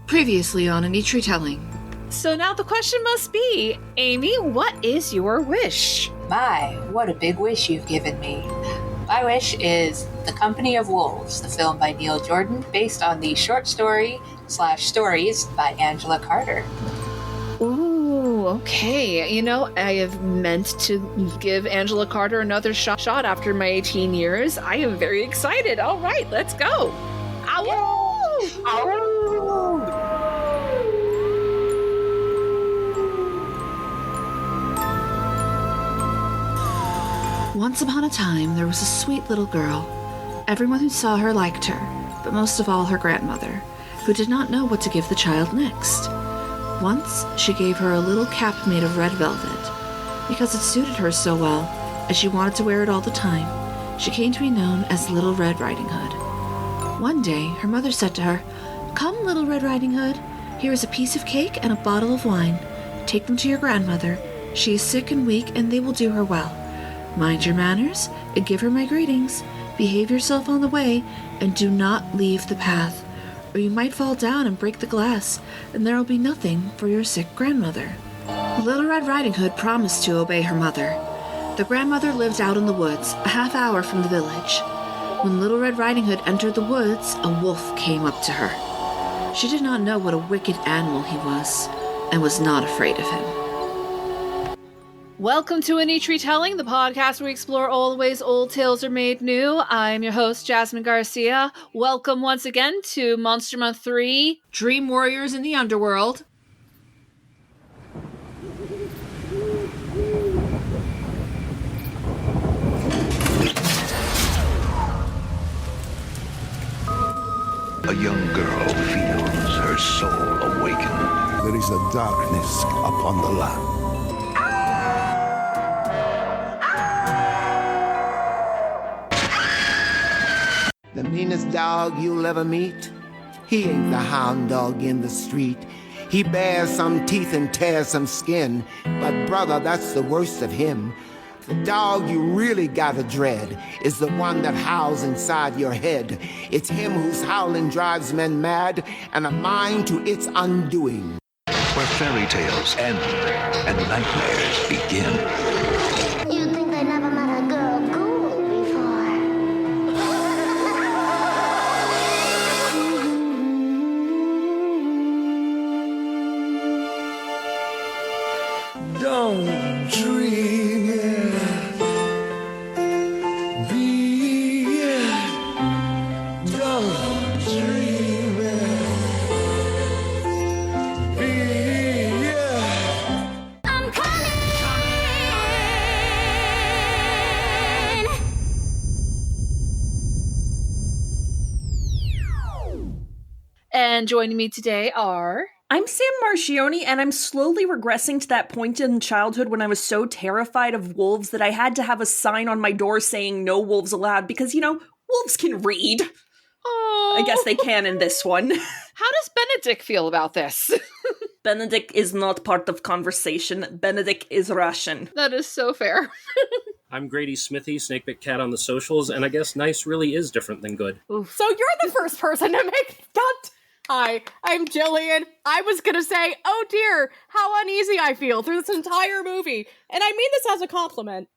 Previously on a neat retelling. So now the question must be, Amy, what is your wish? My, what a big wish you've given me. My wish is The Company of Wolves, the film by Neil Jordan, based on the short story/stories by Angela Carter. Ooh, okay. You know, I have meant to give Angela Carter another shot after my 18 years. I am very excited. All right, let's go. Ow! Ow! Once upon a time, there was a sweet little girl. Everyone who saw her liked her, but most of all her grandmother, who did not know what to give the child next. Once, she gave her a little cap made of red velvet. Because it suited her so well, and she wanted to wear it all the time, she came to be known as Little Red Riding Hood. One day, her mother said to her, "Come, Little Red Riding Hood, here is a piece of cake and a bottle of wine. Take them to your grandmother. She is sick and weak, and they will do her well. Mind your manners, and give her my greetings. Behave yourself on the way, and do not leave the path, or you might fall down and break the glass, and there will be nothing for your sick grandmother." Little Red Riding Hood promised to obey her mother. The grandmother lived out in the woods, a half hour from the village. When Little Red Riding Hood entered the woods, a wolf came up to her. She did not know what a wicked animal he was, and was not afraid of him. Welcome to A Neat Retelling, the podcast where we explore all the ways old tales are made new. I'm your host, Jasmine Garcia. Welcome once again to Monster Month 3, Dream Warriors in the Underworld. A young girl feels her soul awaken. There is a darkness upon the land. The meanest dog you'll ever meet, he ain't the hound dog in the street. He bears some teeth and tears some skin, but brother, that's the worst of him. The dog you really gotta dread is the one that howls inside your head. It's him whose howling drives men mad, and a mind to its undoing. Where fairy tales end and nightmares begin. You'd think they never met a girl ghoul before. Don't dream it, be it. Don't dream it, be it. I'm coming! and joining me today are... I'm Sam Marchioni, and I'm slowly regressing to that point in childhood when I was so terrified of wolves that I had to have a sign on my door saying no wolves allowed because, you know, wolves can read. Oh, I guess they can in this one. How does Benedict feel about this? Benedict is not part of conversation. Benedict is Russian. That is so fair. I'm Grady Smithy, Snakebit Cat on the socials, and I guess nice really is different than good. So you're the first person to make that. Hi, I'm Gillian. I was gonna say, oh dear, how uneasy I feel through this entire movie. And I mean this as a compliment.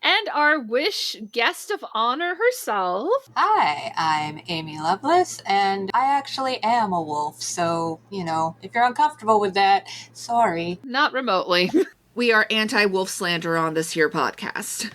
And our Wish guest of honor herself. Hi, I'm Amy Lovelace, and I actually am a wolf, so, you know, if you're uncomfortable with that, sorry. Not remotely. We are anti-wolf slander on this here podcast.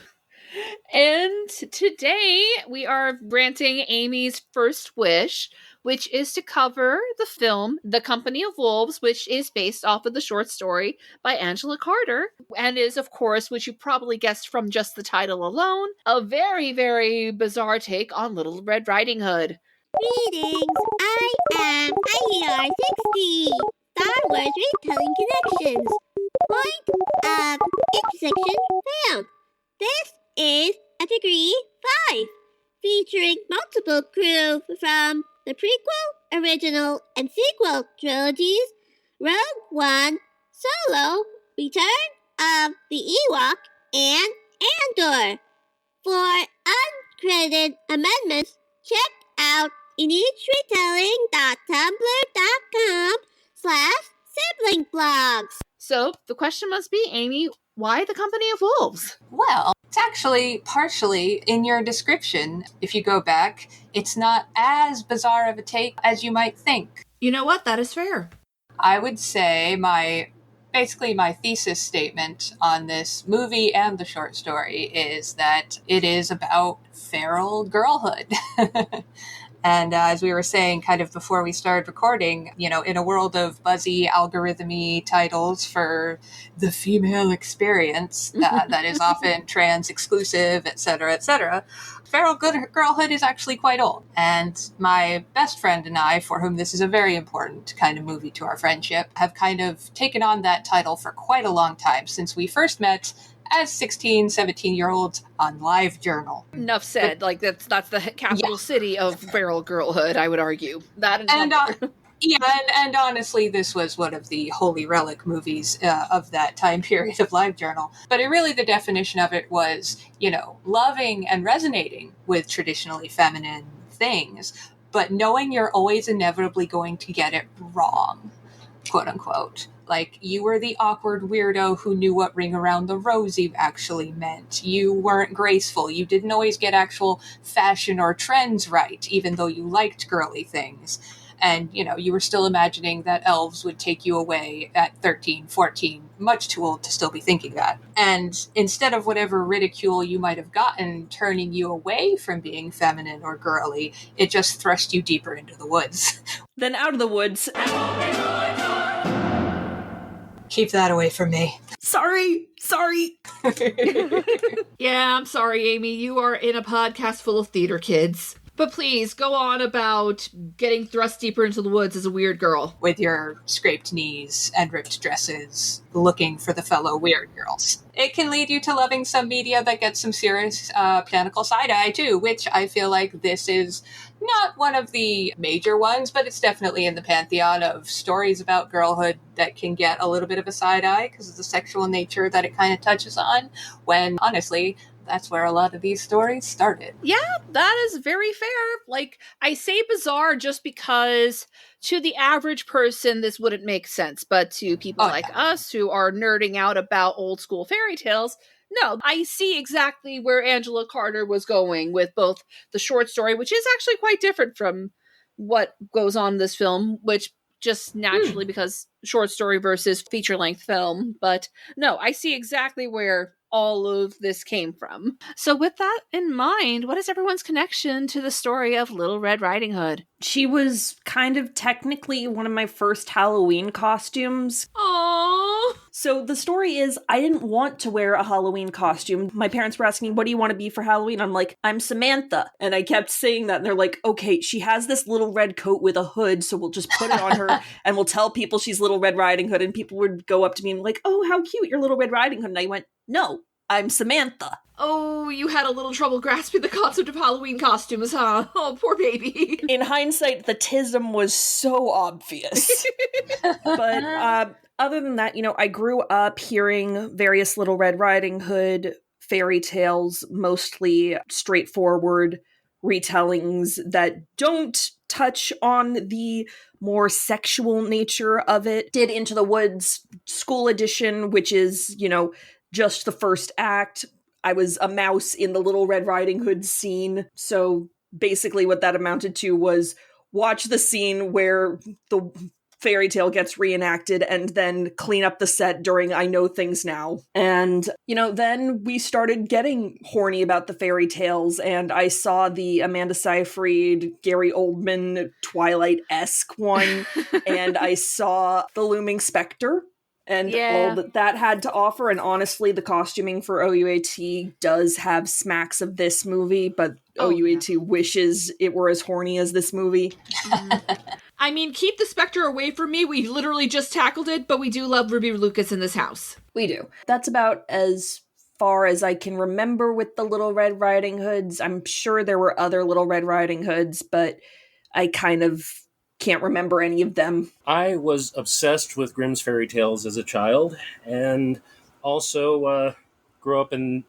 And today we are granting Amy's first wish, which is to cover the film The Company of Wolves, which is based off of the short story by Angela Carter, and is, of course, which you probably guessed from just the title alone, a very, very bizarre take on Little Red Riding Hood. Greetings, I am IER60, Star Wars Retelling Connections. Point of intersection found. This is a degree 5, featuring multiple crew from the prequel, original, and sequel trilogies, Rogue One, Solo, Return of the Ewok, and Andor. For uncredited amendments, check out eachretelling.tumblr.com. sibling blogs. So the question must be, Amy, why the Company of Wolves? Well, it's actually partially in your description. If you go back, it's not as bizarre of a take as you might think. You know what? That is fair. I would say my thesis statement on this movie and the short story is that it is about feral girlhood. And as we were saying kind of before we started recording, in a world of buzzy, algorithm-y titles for the female experience that is often trans-exclusive, etc., feral girlhood is actually quite old. And my best friend and I, for whom this is a very important kind of movie to our friendship, have kind of taken on that title for quite a long time, since we first met as 16, 17-year-olds on LiveJournal. Enough said. That's the capital city of feral girlhood, I would argue. That and honestly, this was one of the holy relic movies of that time period of LiveJournal. But the definition of it was, loving and resonating with traditionally feminine things, but knowing you're always inevitably going to get it wrong, quote unquote. Like, you were the awkward weirdo who knew what ring around the rosy actually meant. You weren't graceful. You didn't always get actual fashion or trends right, even though you liked girly things. And, you were still imagining that elves would take you away at 13, 14, much too old to still be thinking that. And instead of whatever ridicule you might have gotten turning you away from being feminine or girly, it just thrust you deeper into the woods. Then out of the woods. Keep that away from me. Sorry. Yeah, I'm sorry, Amy. You are in a podcast full of theater kids. But please, go on about getting thrust deeper into the woods as a weird girl. With your scraped knees and ripped dresses, looking for the fellow weird girls. It can lead you to loving some media that gets some serious botanical side-eye, too, which I feel like this is not one of the major ones, but it's definitely in the pantheon of stories about girlhood that can get a little bit of a side-eye because of the sexual nature that it kind of touches on, when, honestly, that's where a lot of these stories started. Yeah, that is very fair. I say bizarre just because to the average person, this wouldn't make sense. But to people us who are nerding out about old school fairy tales, no, I see exactly where Angela Carter was going with both the short story, which is actually quite different from what goes on in this film, which just naturally because short story versus feature-length film. But no, I see exactly where all of this came from. So with that in mind, what is everyone's connection to the story of Little Red Riding Hood? She was kind of technically one of my first Halloween costumes. Aww. So the story is, I didn't want to wear a Halloween costume. My parents were asking, what do you want to be for Halloween? I'm like, I'm Samantha. And I kept saying that, and they're like, okay, she has this little red coat with a hood, so we'll just put it on her, and we'll tell people she's Little Red Riding Hood, and people would go up to me and be like, oh, how cute, you're Little Red Riding Hood. And I went, no, I'm Samantha. Oh, you had a little trouble grasping the concept of Halloween costumes, huh? Oh, poor baby. In hindsight, the tism was so obvious. But other than that, I grew up hearing various Little Red Riding Hood fairy tales, mostly straightforward retellings that don't touch on the more sexual nature of it. Did Into the Woods School Edition, which is, just the first act. I was a mouse in the Little Red Riding Hood scene. So basically what that amounted to was watch the scene where the fairy tale gets reenacted and then clean up the set during I Know Things Now. And, then we started getting horny about the fairy tales, and I saw the Amanda Seyfried, Gary Oldman, Twilight-esque one, and I saw The Looming Spectre. And all that had to offer, and honestly, the costuming for OUAT does have smacks of this movie, but OUAT wishes it were as horny as this movie. I mean, keep the Spectre away from me. We literally just tackled it, but we do love Ruby Lucas in this house. We do. That's about as far as I can remember with the Little Red Riding Hoods. I'm sure there were other Little Red Riding Hoods, but I kind of can't remember any of them. I was obsessed with Grimm's fairy tales as a child, and also grew up in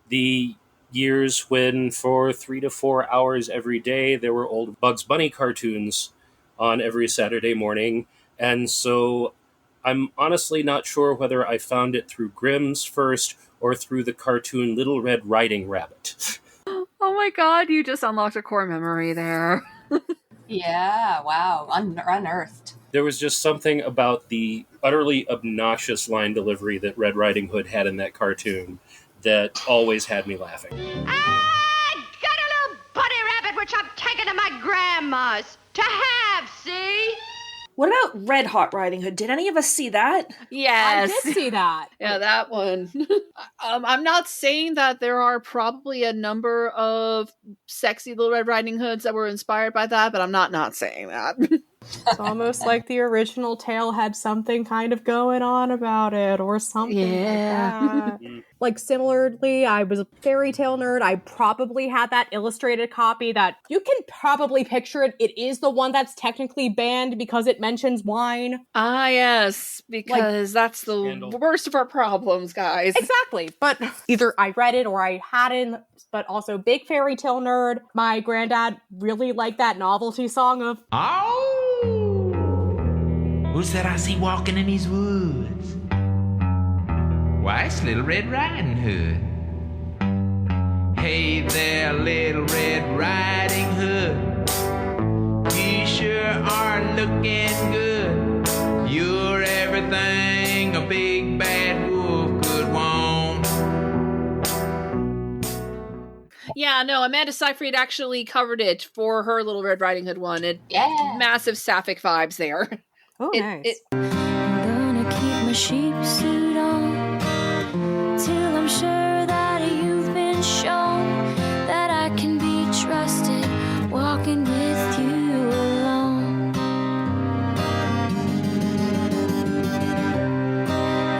the years when for 3 to 4 hours every day there were old Bugs Bunny cartoons on every Saturday morning And so I'm honestly not sure whether I found it through Grimm's first or through the cartoon Little Red Riding Rabbit. Oh my god, you just unlocked a core memory there. Yeah, wow, unearthed. There was just something about the utterly obnoxious line delivery that Red Riding Hood had in that cartoon that always had me laughing. I got a little bunny rabbit which I'm taking to my grandma's to have, see? What about Red Hot Riding Hood? Did any of us see that? Yes. I did see that. Yeah, that one. I'm not saying that there are probably a number of sexy Little Red Riding Hoods that were inspired by that, but I'm not saying that. It's almost like the original tale had something kind of going on about it or something like that. Like similarly, I was a fairy tale nerd. I probably had that illustrated copy that you can probably picture it. It is the one that's technically banned because it mentions wine. Ah, yes, because that's the Scandal. worst of our problems, guys. Exactly. But either I read it or I hadn't, but also big fairy tale nerd. My granddad really liked that novelty song of Who's that I see walking in these woods? Why, it's Little Red Riding Hood. Hey there, Little Red Riding Hood. You sure are looking good. You're everything a big bad wolf could want. Yeah, no, Amanda Seyfried actually covered it for her Little Red Riding Hood one. Massive sapphic vibes there. Oh, nice. I'm gonna keep my sheep suit on till I'm sure that you've been shown that I can be trusted walking with you alone.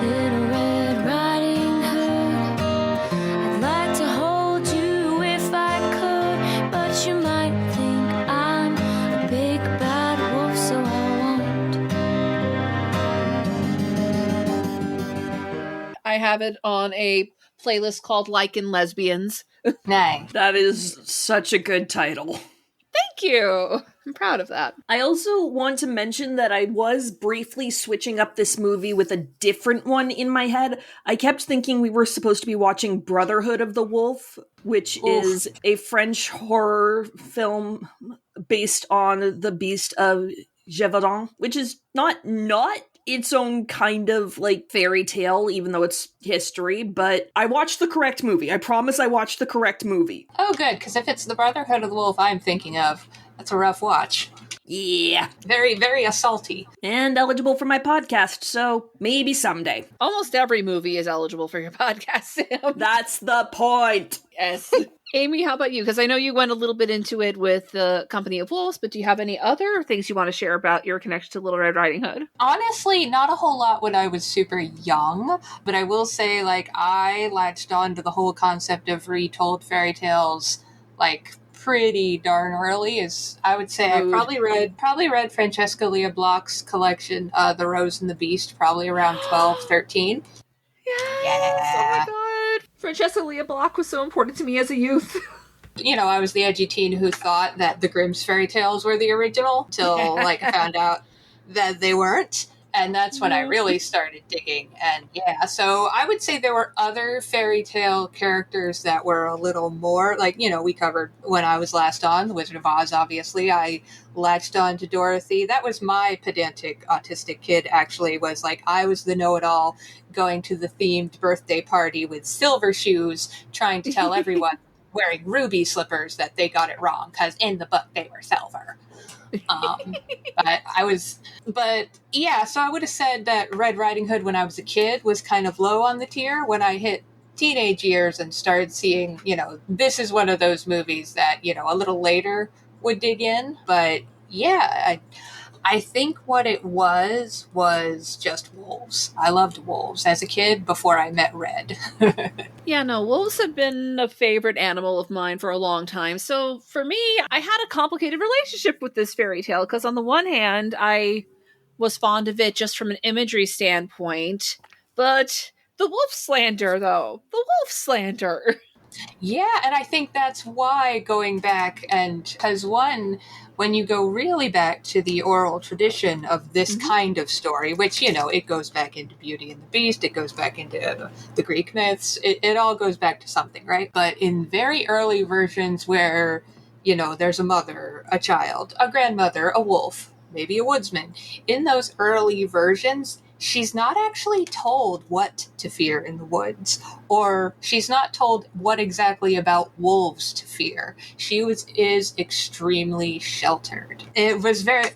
Little Red Riding Hood, I'd like to hold you if I could, but you might think I'm a big bad wolf, so I won't. I have it on a playlist called Lichen Lesbians. Nice. That is such a good title. Thank you. I'm proud of that. I also want to mention that I was briefly switching up this movie with a different one in my head. I kept thinking we were supposed to be watching Brotherhood of the Wolf, which is a French horror film based on the Beast of Gévaudan, which is not its own kind of like fairy tale, even though it's history, but I watched the correct movie. I promise I watched the correct movie. Oh, good, because if it's the Brotherhood of the Wolf I'm thinking of, that's a rough watch. Yeah. Very, very assaulty. And eligible for my podcast, so maybe someday. Almost every movie is eligible for your podcast, Sam. That's the point. Yes. Amy, how about you? Because I know you went a little bit into it with the Company of Wolves, but do you have any other things you want to share about your connection to Little Red Riding Hood? Honestly, not a whole lot when I was super young, but I will say, like, I latched on to the whole concept of retold fairy tales, like, pretty darn early. As I would say, I probably read Francesca Leah Bloch's collection, The Rose and the Beast, probably around 12, 13. Yes! Yeah. Oh my god! Francesca Leah Bloch was so important to me as a youth. You know, I was the edgy teen who thought that the Grimm's fairy tales were the original, till, like, I found out that they weren't. And that's when I really started digging. And yeah, so I would say there were other fairy tale characters that were a little more, like, you know, we covered when I was last on, The Wizard of Oz, obviously. I latched on to Dorothy. That was my pedantic autistic kid, actually, was like, I was the know-it-all going to the themed birthday party with silver shoes, trying to tell everyone wearing ruby slippers that they got it wrong, because in the book they were silver. But yeah, so I would have said that Red Riding Hood when I was a kid was kind of low on the tier. When I hit teenage years and started seeing, you know, this is one of those movies that, you know, a little later would dig in. But yeah, I think what it was just wolves. I loved wolves as a kid before I met Red. Yeah, no, wolves have been a favorite animal of mine for a long time. So for me, I had a complicated relationship with this fairy tale because on the one hand, I was fond of it just from an imagery standpoint. But the wolf slander, though. The wolf slander. Yeah, and I think that's why going back, and because when you go really back to the oral tradition of this kind of story, which, it goes back into Beauty and the Beast, it goes back into the Greek myths, it all goes back to something, right? But in very early versions where, there's a mother, a child, a grandmother, a wolf, maybe a woodsman, in those early versions, she's not actually told what to fear in the woods, or she's not told what exactly about wolves to fear. She is extremely sheltered. It was very,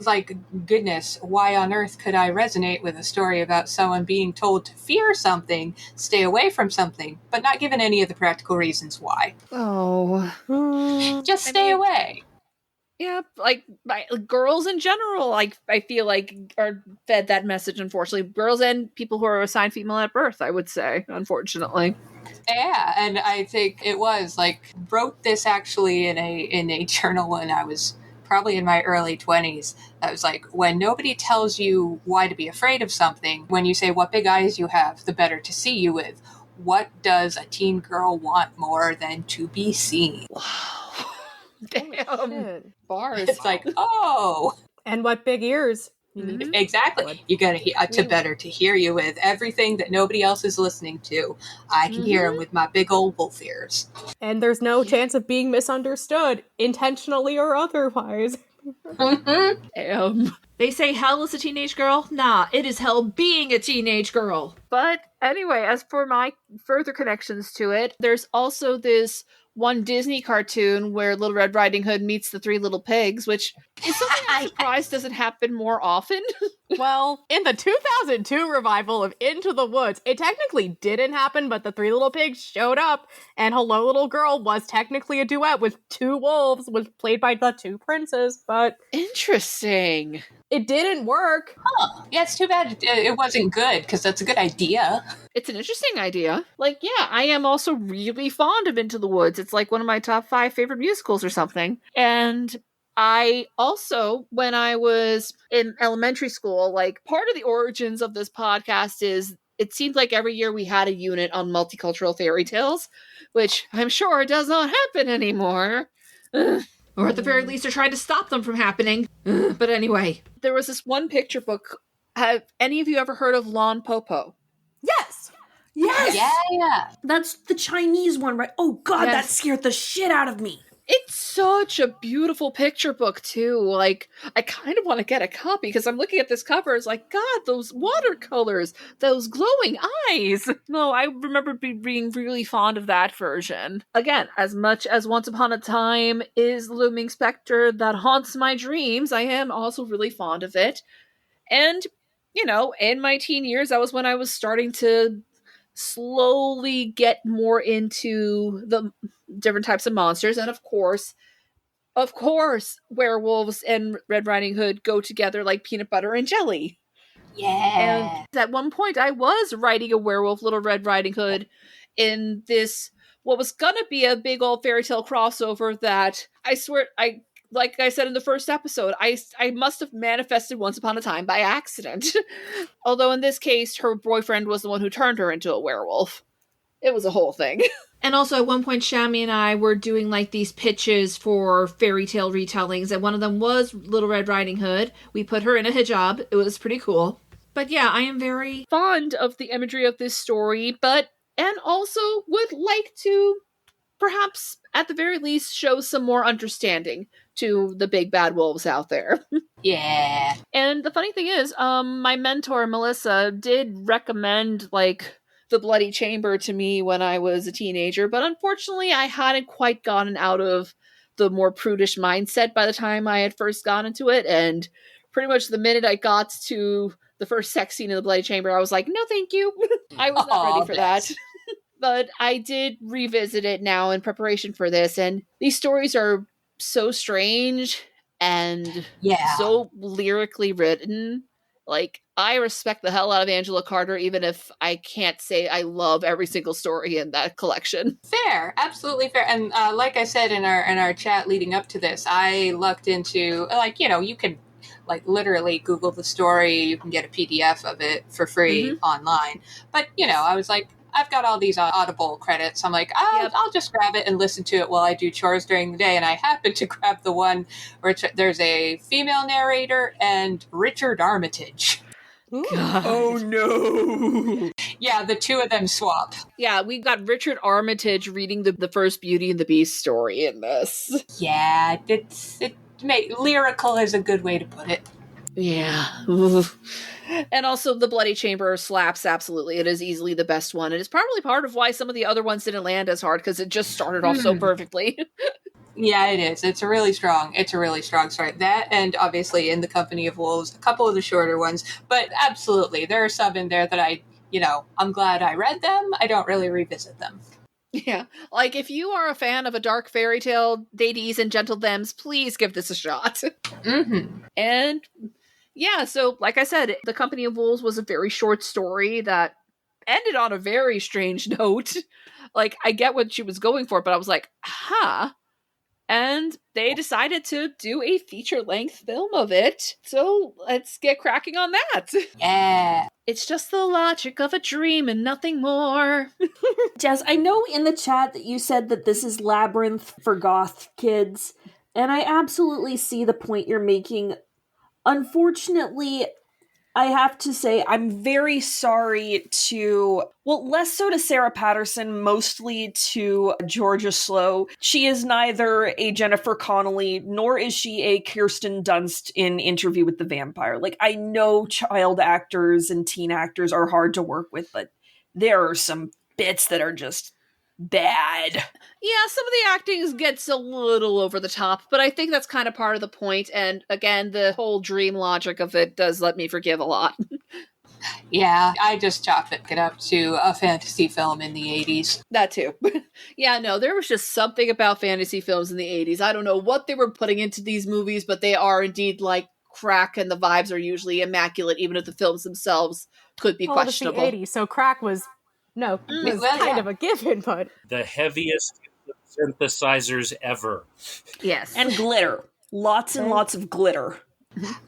goodness, why on earth could I resonate with a story about someone being told to fear something, stay away from something, but not given any of the practical reasons why? Oh. Just stay away. Yeah, girls in general, I feel like are fed that message, unfortunately. Girls and people who are assigned female at birth, I would say, unfortunately. Yeah, and I think it was, wrote this actually in a journal when I was probably in my early 20s. That was when nobody tells you why to be afraid of something, when you say what big eyes you have, the better to see you with. What does a teen girl want more than to be seen? Damn. Bars. It's oh. And what big ears. You need Exactly. You gotta to hear you with everything that nobody else is listening to. I can hear them with my big old wolf ears. And there's no chance of being misunderstood, intentionally or otherwise. They say hell is a teenage girl. Nah, it is hell being a teenage girl. But anyway, as for my further connections to it, there's also this one Disney cartoon where Little Red Riding Hood meets the Three Little Pigs, which is something I'm surprised doesn't happen more often. Well, in the 2002 revival of Into the Woods, it technically didn't happen, but the Three Little Pigs showed up, and Hello Little Girl was technically a duet with two wolves, was played by the two princes, but... Interesting. It didn't work. Huh. Yeah, it's too bad it wasn't good, because that's a good idea. It's an interesting idea. I am also really fond of Into the Woods. It's one of my top 5 favorite musicals or something. And I also, when I was in elementary school, part of the origins of this podcast is it seemed like every year we had a unit on multicultural fairy tales, which I'm sure does not happen anymore. Or at the very least, they're trying to stop them from happening. But anyway. There was this one picture book. Have any of you ever heard of Lon Popo? Yes! Yes! Yeah. That's the Chinese one, right? Oh god, Yes. that scared the shit out of me. It's such a beautiful picture book, too. I kind of want to get a copy because I'm looking at this cover. It's God, those watercolors, those glowing eyes. No, I remember being really fond of that version. Again, as much as Once Upon a Time is the looming specter that haunts my dreams, I am also really fond of it. And, in my teen years, that was when I was starting to slowly get more into the different types of monsters, and of course werewolves and Red Riding Hood go together like peanut butter and jelly. Yeah. And at one point I was writing a werewolf Little Red Riding Hood in this what was gonna be a big old fairy tale crossover that I swear like I said in the first episode, I must have manifested Once Upon a Time by accident. Although in this case, her boyfriend was the one who turned her into a werewolf. It was a whole thing. And also at one point, Shammy and I were doing these pitches for fairy tale retellings, and one of them was Little Red Riding Hood. We put her in a hijab. It was pretty cool. But yeah, I am very fond of the imagery of this story, and also would like to perhaps at the very least show some more understanding to the big bad wolves out there. Yeah. And the funny thing is, my mentor Melissa did recommend The Bloody Chamber to me when I was a teenager, but unfortunately I hadn't quite gotten out of the more prudish mindset by the time I had first gone into it, and pretty much the minute I got to the first sex scene in The Bloody Chamber, I was like, no thank you. I was not ready for that. But I did revisit it now in preparation for this, and these stories are so strange and so lyrically written. I respect the hell out of Angela Carter, even if I can't say I love every single story in that collection. Fair, absolutely fair. And like I said in our chat leading up to this, I looked into you can literally Google the story. You can get a PDF of it for free online. But I was I've got all these Audible credits. I'm like, I'll just grab it and listen to it while I do chores during the day. And I happened to grab the one where there's a female narrator and Richard Armitage. Oh no. Yeah, the two of them swap. Yeah, we got Richard Armitage reading the first Beauty and the Beast story in this. Yeah, lyrical is a good way to put it. Yeah. And also the Bloody Chamber slaps, absolutely. It is easily the best one. And it's probably part of why some of the other ones didn't land as hard, because it just started off so perfectly. Yeah, it is. It's a really strong story. That, and obviously In the Company of Wolves, a couple of the shorter ones. But absolutely, there are some in there that I'm glad I read them. I don't really revisit them. Yeah. Like, if you are a fan of a dark fairy tale, ladies and gentle thems, please give this a shot. Mm-hmm. And yeah, so like I said, The Company of Wolves was a very short story that ended on a very strange note. Like, I get what she was going for, but I was like, huh. And they decided to do a feature-length film of it. So let's get cracking on that. Yeah. It's just the logic of a dream and nothing more. Jazz, I know in the chat that you said that this is Labyrinth for goth kids, and I absolutely see the point you're making. Unfortunately, I have to say I'm very sorry to, well, less so to Sarah Patterson, mostly to Georgia Slow. She is neither a Jennifer Connelly, nor is she a Kirsten Dunst in Interview with the Vampire. Like, I know child actors and teen actors are hard to work with, but there are some bits that are just bad. Yeah, some of the acting gets a little over the top, but I think that's kind of part of the point. And again, the whole dream logic of it does let me forgive a lot. Yeah, I just chalk it up to a fantasy film in the 80s. That too. Yeah, no, there was just something about fantasy films in the 80s. I don't know what they were putting into these movies, but they are indeed like crack, and the vibes are usually immaculate, even if the films themselves could be questionable. It was the 80s, so crack was kind of a given, but the heaviest synthesizers ever. Yes. And glitter. Lots and lots of glitter.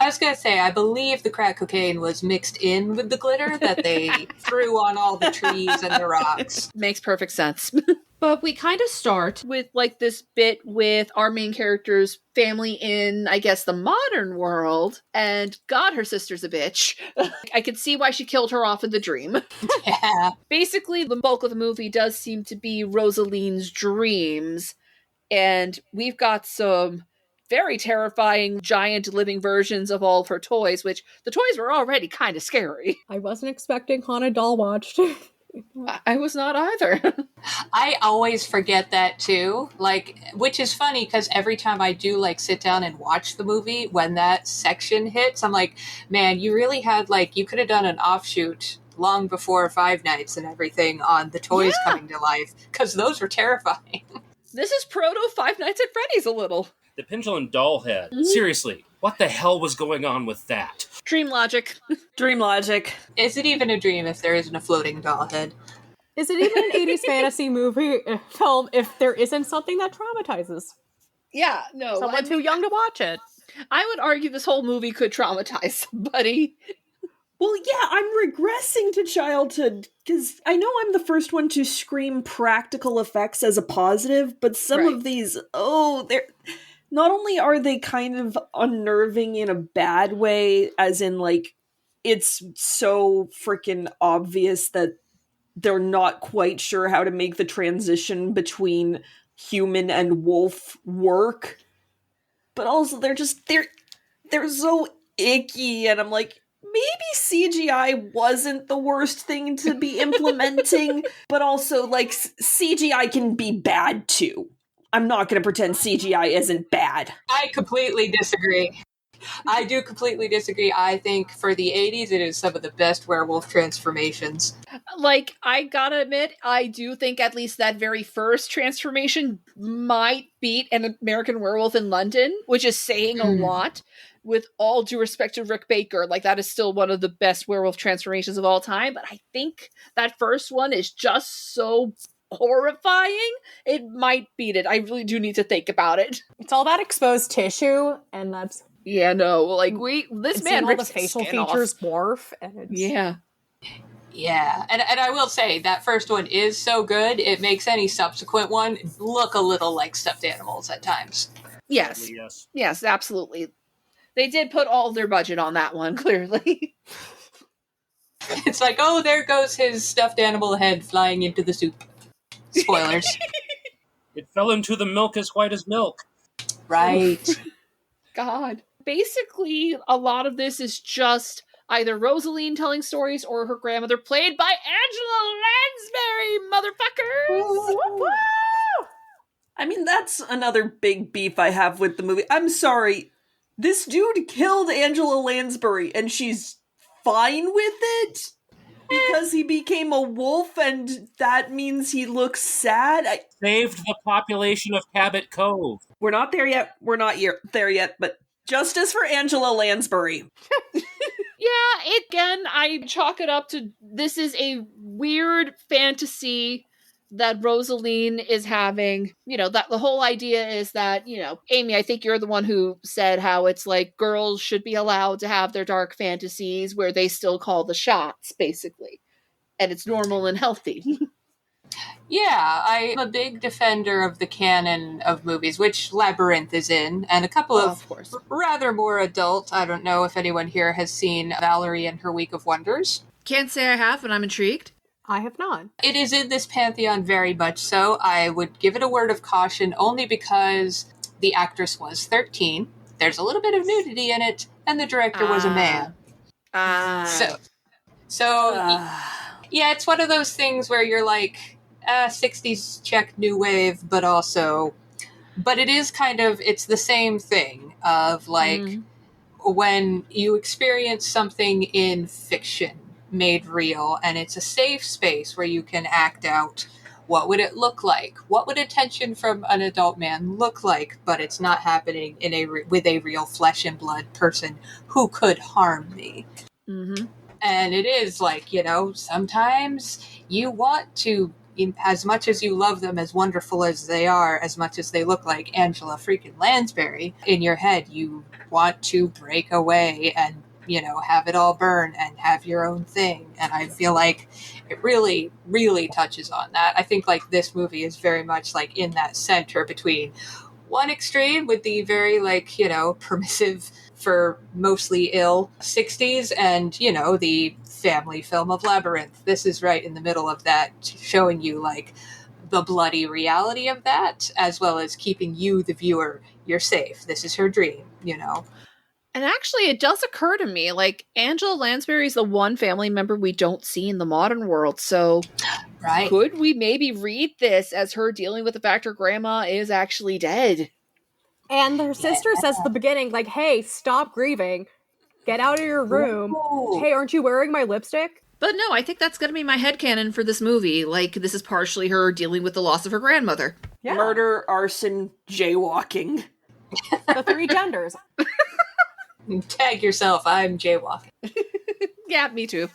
I was going to say, I believe the crack cocaine was mixed in with the glitter that they threw on all the trees and the rocks. Makes perfect sense. But we kind of start with like this bit with our main character's family in, I guess, the modern world. And God, her sister's a bitch. I could see why she killed her off in the dream. Yeah. Basically, the bulk of the movie does seem to be Rosaline's dreams. And we've got some very terrifying giant living versions of all of her toys, which the toys were already kind of scary. I wasn't expecting Haunted Doll Watch. I was not either. I always forget that too, which is funny because every time I do sit down and watch the movie, when that section hits, I'm like, man, you really had you could have done an offshoot long before Five Nights and everything on the toys coming to life, because those were terrifying. This is proto Five Nights at Freddy's a little. The pendulum doll head. Mm-hmm. Seriously, what the hell was going on with that? Dream logic. Dream logic. Is it even a dream if there isn't a floating doll head? Is it even an 80s fantasy film if there isn't something that traumatizes? Yeah, no. Someone too young to watch it. I would argue this whole movie could traumatize somebody. Well, yeah, I'm regressing to childhood, because I know I'm the first one to scream practical effects as a positive, but some of these, they're... Not only are they kind of unnerving in a bad way, as in, it's so freaking obvious that they're not quite sure how to make the transition between human and wolf work, but also they're so icky, and I'm like, maybe CGI wasn't the worst thing to be implementing, but also, CGI can be bad too. I'm not going to pretend CGI isn't bad. I completely disagree. I do completely disagree. I think for the 80s, it is some of the best werewolf transformations. I gotta admit, I do think at least that very first transformation might beat An American Werewolf in London, which is saying a lot. With all due respect to Rick Baker, that is still one of the best werewolf transformations of all time. But I think that first one is just so horrifying, it might beat it. I really do need to think about it. It's all that exposed tissue, and that's this man all the facial features morph, and it's Yeah, and I will say that first one is so good, it makes any subsequent one look a little like stuffed animals at times. Yes. Sadly, yes. Yes, absolutely. They did put all their budget on that one, clearly. It's like, oh, there goes his stuffed animal head flying into the soup. Spoilers. It fell into the milk as white as milk. Right. God. Basically, a lot of this is just either Rosaline telling stories or her grandmother, played by Angela Lansbury, motherfuckers! I mean, that's another big beef I have with the movie. I'm sorry. This dude killed Angela Lansbury, and she's fine with it? Because he became a wolf, and that means he looks sad? Saved the population of Cabot Cove. We're not there yet. We're not there yet, but justice for Angela Lansbury. Yeah, again, I chalk it up to this is a weird fantasy that Rosaline is having. You know, that the whole idea is that, you know, Amy, I think you're the one who said how it's like girls should be allowed to have their dark fantasies where they still call the shots, basically. And it's normal and healthy. Yeah, I'm a big defender of the canon of movies, which Labyrinth is in, and a couple of course, rather more adult. I don't know if anyone here has seen Valerie and Her Week of Wonders. Can't say I have, but I'm intrigued. I have not. It is in this pantheon very much so. I would give it a word of caution only because the actress was 13. There's a little bit of nudity in it, and the director was a man. So yeah, it's one of those things where you're like, 60s check new wave, but it is kind of, it's the same thing of like when you experience something in fiction made real, and it's a safe space where you can act out what would it look like, what would attention from an adult man look like, but it's not happening with a real flesh and blood person who could harm me. And it is like, you know, sometimes you want to, as much as you love them, as wonderful as they are, as much as they look like Angela freaking Lansbury, in your head you want to break away and, you know, have it all burn and have your own thing. And I feel like it really, really touches on that. I think like this movie is very much like in that center between one extreme with the very like, you know, permissive for mostly ill 60s and, you know, the family film of Labyrinth. This is right in the middle of that, showing you like the bloody reality of that, as well as keeping you, the viewer, you're safe. This is her dream, you know. And actually, it does occur to me, like, Angela Lansbury is the one family member we don't see in the modern world, so could we maybe read this as her dealing with the fact her grandma is actually dead? And her sister says at the beginning, like, hey, stop grieving. Get out of your room. Ooh. Hey, aren't you wearing my lipstick? But no, I think that's going to be my headcanon for this movie. Like, this is partially her dealing with the loss of her grandmother. Yeah. Murder, arson, jaywalking. The three genders. Tag yourself, I'm jaywalking. Yeah, me too.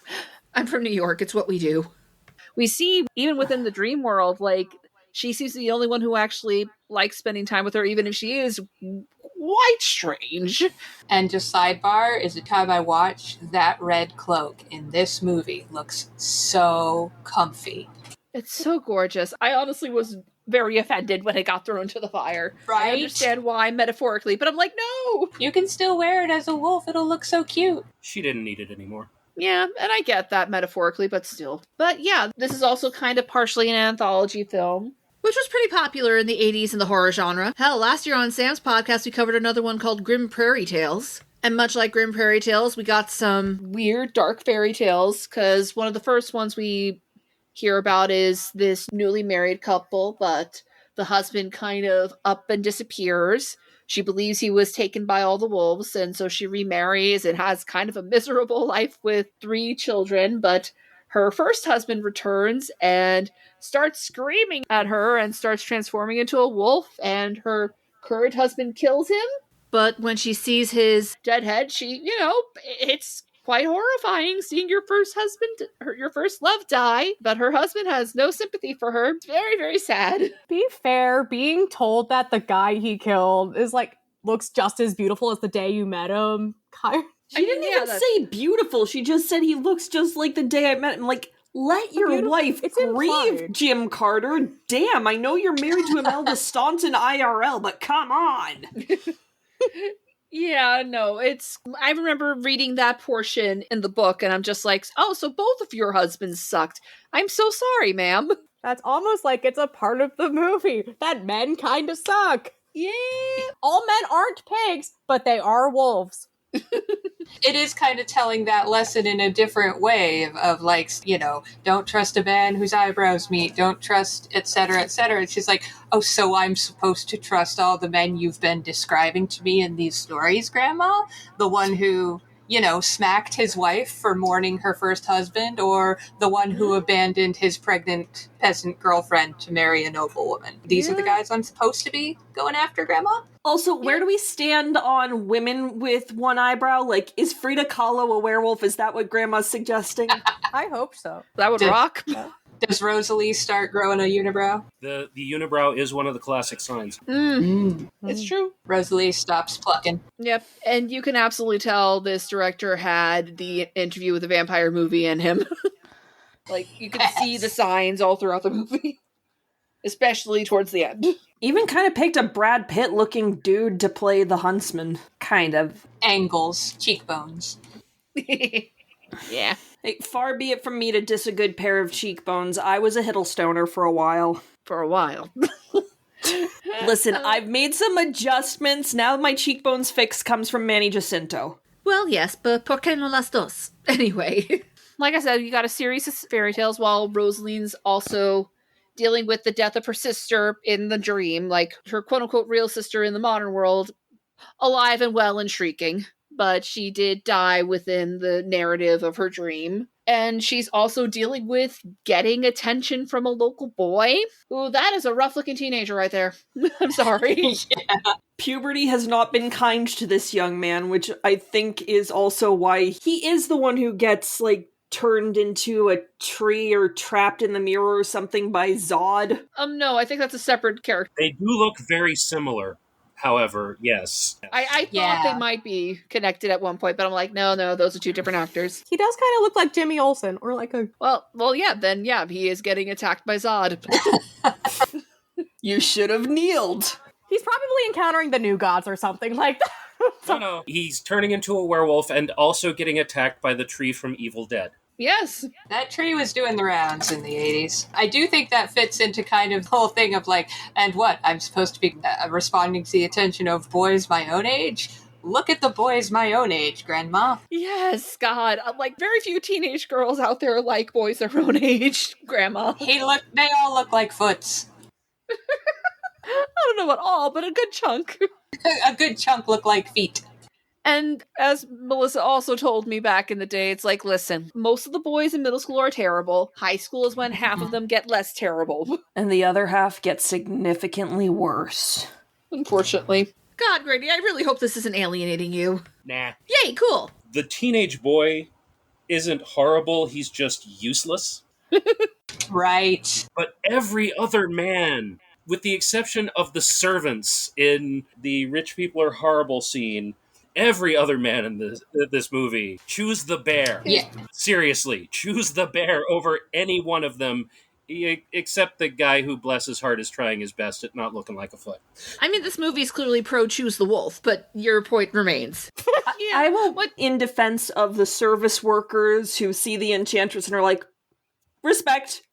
I'm from New York. It's what we do. We see, even within the dream world, like, she seems to be the only one who actually likes spending time with her, even if she is quite strange. And just sidebar, is the time I watched that red cloak in this movie looks so comfy. It's so gorgeous. I honestly was very offended when it got thrown into the fire. Right? I understand why, metaphorically, but I'm like, no! You can still wear it as a wolf. It'll look so cute. She didn't need it anymore. Yeah, and I get that metaphorically, but still. But yeah, this is also kind of partially an anthology film. Which was pretty popular in the 80s in the horror genre. Hell, last year on Sam's podcast, we covered another one called Grim Prairie Tales. And much like Grim Prairie Tales, we got some weird, dark fairy tales, because one of the first ones we hear about is this newly married couple, but the husband kind of up and disappears. She believes he was taken by all the wolves, and so she remarries and has kind of a miserable life with 3 children, but her first husband returns and starts screaming at her and starts transforming into a wolf, and her current husband kills him. But when she sees his dead head, she, you know, it's quite horrifying seeing your first husband, your first love die, but her husband has no sympathy for her. It's very, very sad. Be fair, being told that the guy he killed is like, looks just as beautiful as the day you met him. She didn't even say beautiful. She just said he looks just like the day I met him. Like, let your wife grieve, Jim Carter. Damn, I know you're married to Imelda Staunton IRL, but come on. Yeah, no, I remember reading that portion in the book, and I'm just like, oh, so both of your husbands sucked. I'm so sorry, ma'am. That's almost like it's a part of the movie, that men kind of suck. Yeah. All men aren't pigs, but they are wolves. It is kind of telling that lesson in a different way of like, don't trust a man whose eyebrows meet, don't trust, etc., etc. And she's like, oh, so I'm supposed to trust all the men you've been describing to me in these stories, Grandma? The one who, smacked his wife for mourning her first husband, or the one who abandoned his pregnant peasant girlfriend to marry a noblewoman. These are the guys I'm supposed to be going after, Grandma? Also, where do we stand on women with one eyebrow? Like, is Frida Kahlo a werewolf? Is that what Grandma's suggesting? I hope so. That would rock. Does Rosalie start growing a unibrow? The unibrow is one of the classic signs. It's true. Rosalie stops plucking. Yep, and you can absolutely tell this director had the Interview with the Vampire movie in him. Like, you can see the signs all throughout the movie. Especially towards the end. Even kind of picked a Brad Pitt-looking dude to play the huntsman. Kind of. Angles. Cheekbones. Yeah. Hey, far be it from me to diss a good pair of cheekbones. I was a Hiddlestoner for a while. Listen, I've made some adjustments. Now my cheekbones fix comes from Manny Jacinto. Well, yes, but por qué no las dos? Anyway. Like I said, you got a series of fairy tales while Rosaline's also dealing with the death of her sister in the dream, like her quote-unquote real sister in the modern world, alive and well and shrieking. But she did die within the narrative of her dream. And she's also dealing with getting attention from a local boy. Ooh, that is a rough-looking teenager right there. I'm sorry. Yeah. Puberty has not been kind to this young man, which I think is also why he is the one who gets, like, turned into a tree or trapped in the mirror or something by Zod. No, I think that's a separate character. They do look very similar, however, yes. I thought they might be connected at one point, but I'm like, no, those are two different actors. He does kind of look like Jimmy Olsen, or like a... Well, yeah, he is getting attacked by Zod. You should have kneeled. He's probably encountering the new gods or something like that. No. He's turning into a werewolf and also getting attacked by the tree from Evil Dead. Yes. That tree was doing the rounds in the 80s. I do think that fits into kind of the whole thing of like, and what? I'm supposed to be responding to the attention of boys my own age? Look at the boys my own age, Grandma. Yes, God. Like, very few teenage girls out there like boys their own age, Grandma. They all look like Foots. I don't know about all, but a good chunk. A good chunk look like feet. And as Melissa also told me back in the day, it's like, listen, most of the boys in middle school are terrible. High school is when half of them get less terrible. And the other half get significantly worse. Unfortunately. God, Grady, I really hope this isn't alienating you. Nah. Yay, cool. The teenage boy isn't horrible, he's just useless. Right. But every other man, with the exception of the servants in the rich people are horrible scene, every other man in this movie, choose the bear. Yeah. Seriously, choose the bear over any one of them, except the guy who, bless his heart, is trying his best at not looking like a foot. I mean, this movie is clearly pro-choose the wolf, but your point remains. I will, in defense of the service workers who see the Enchantress and are like, respect.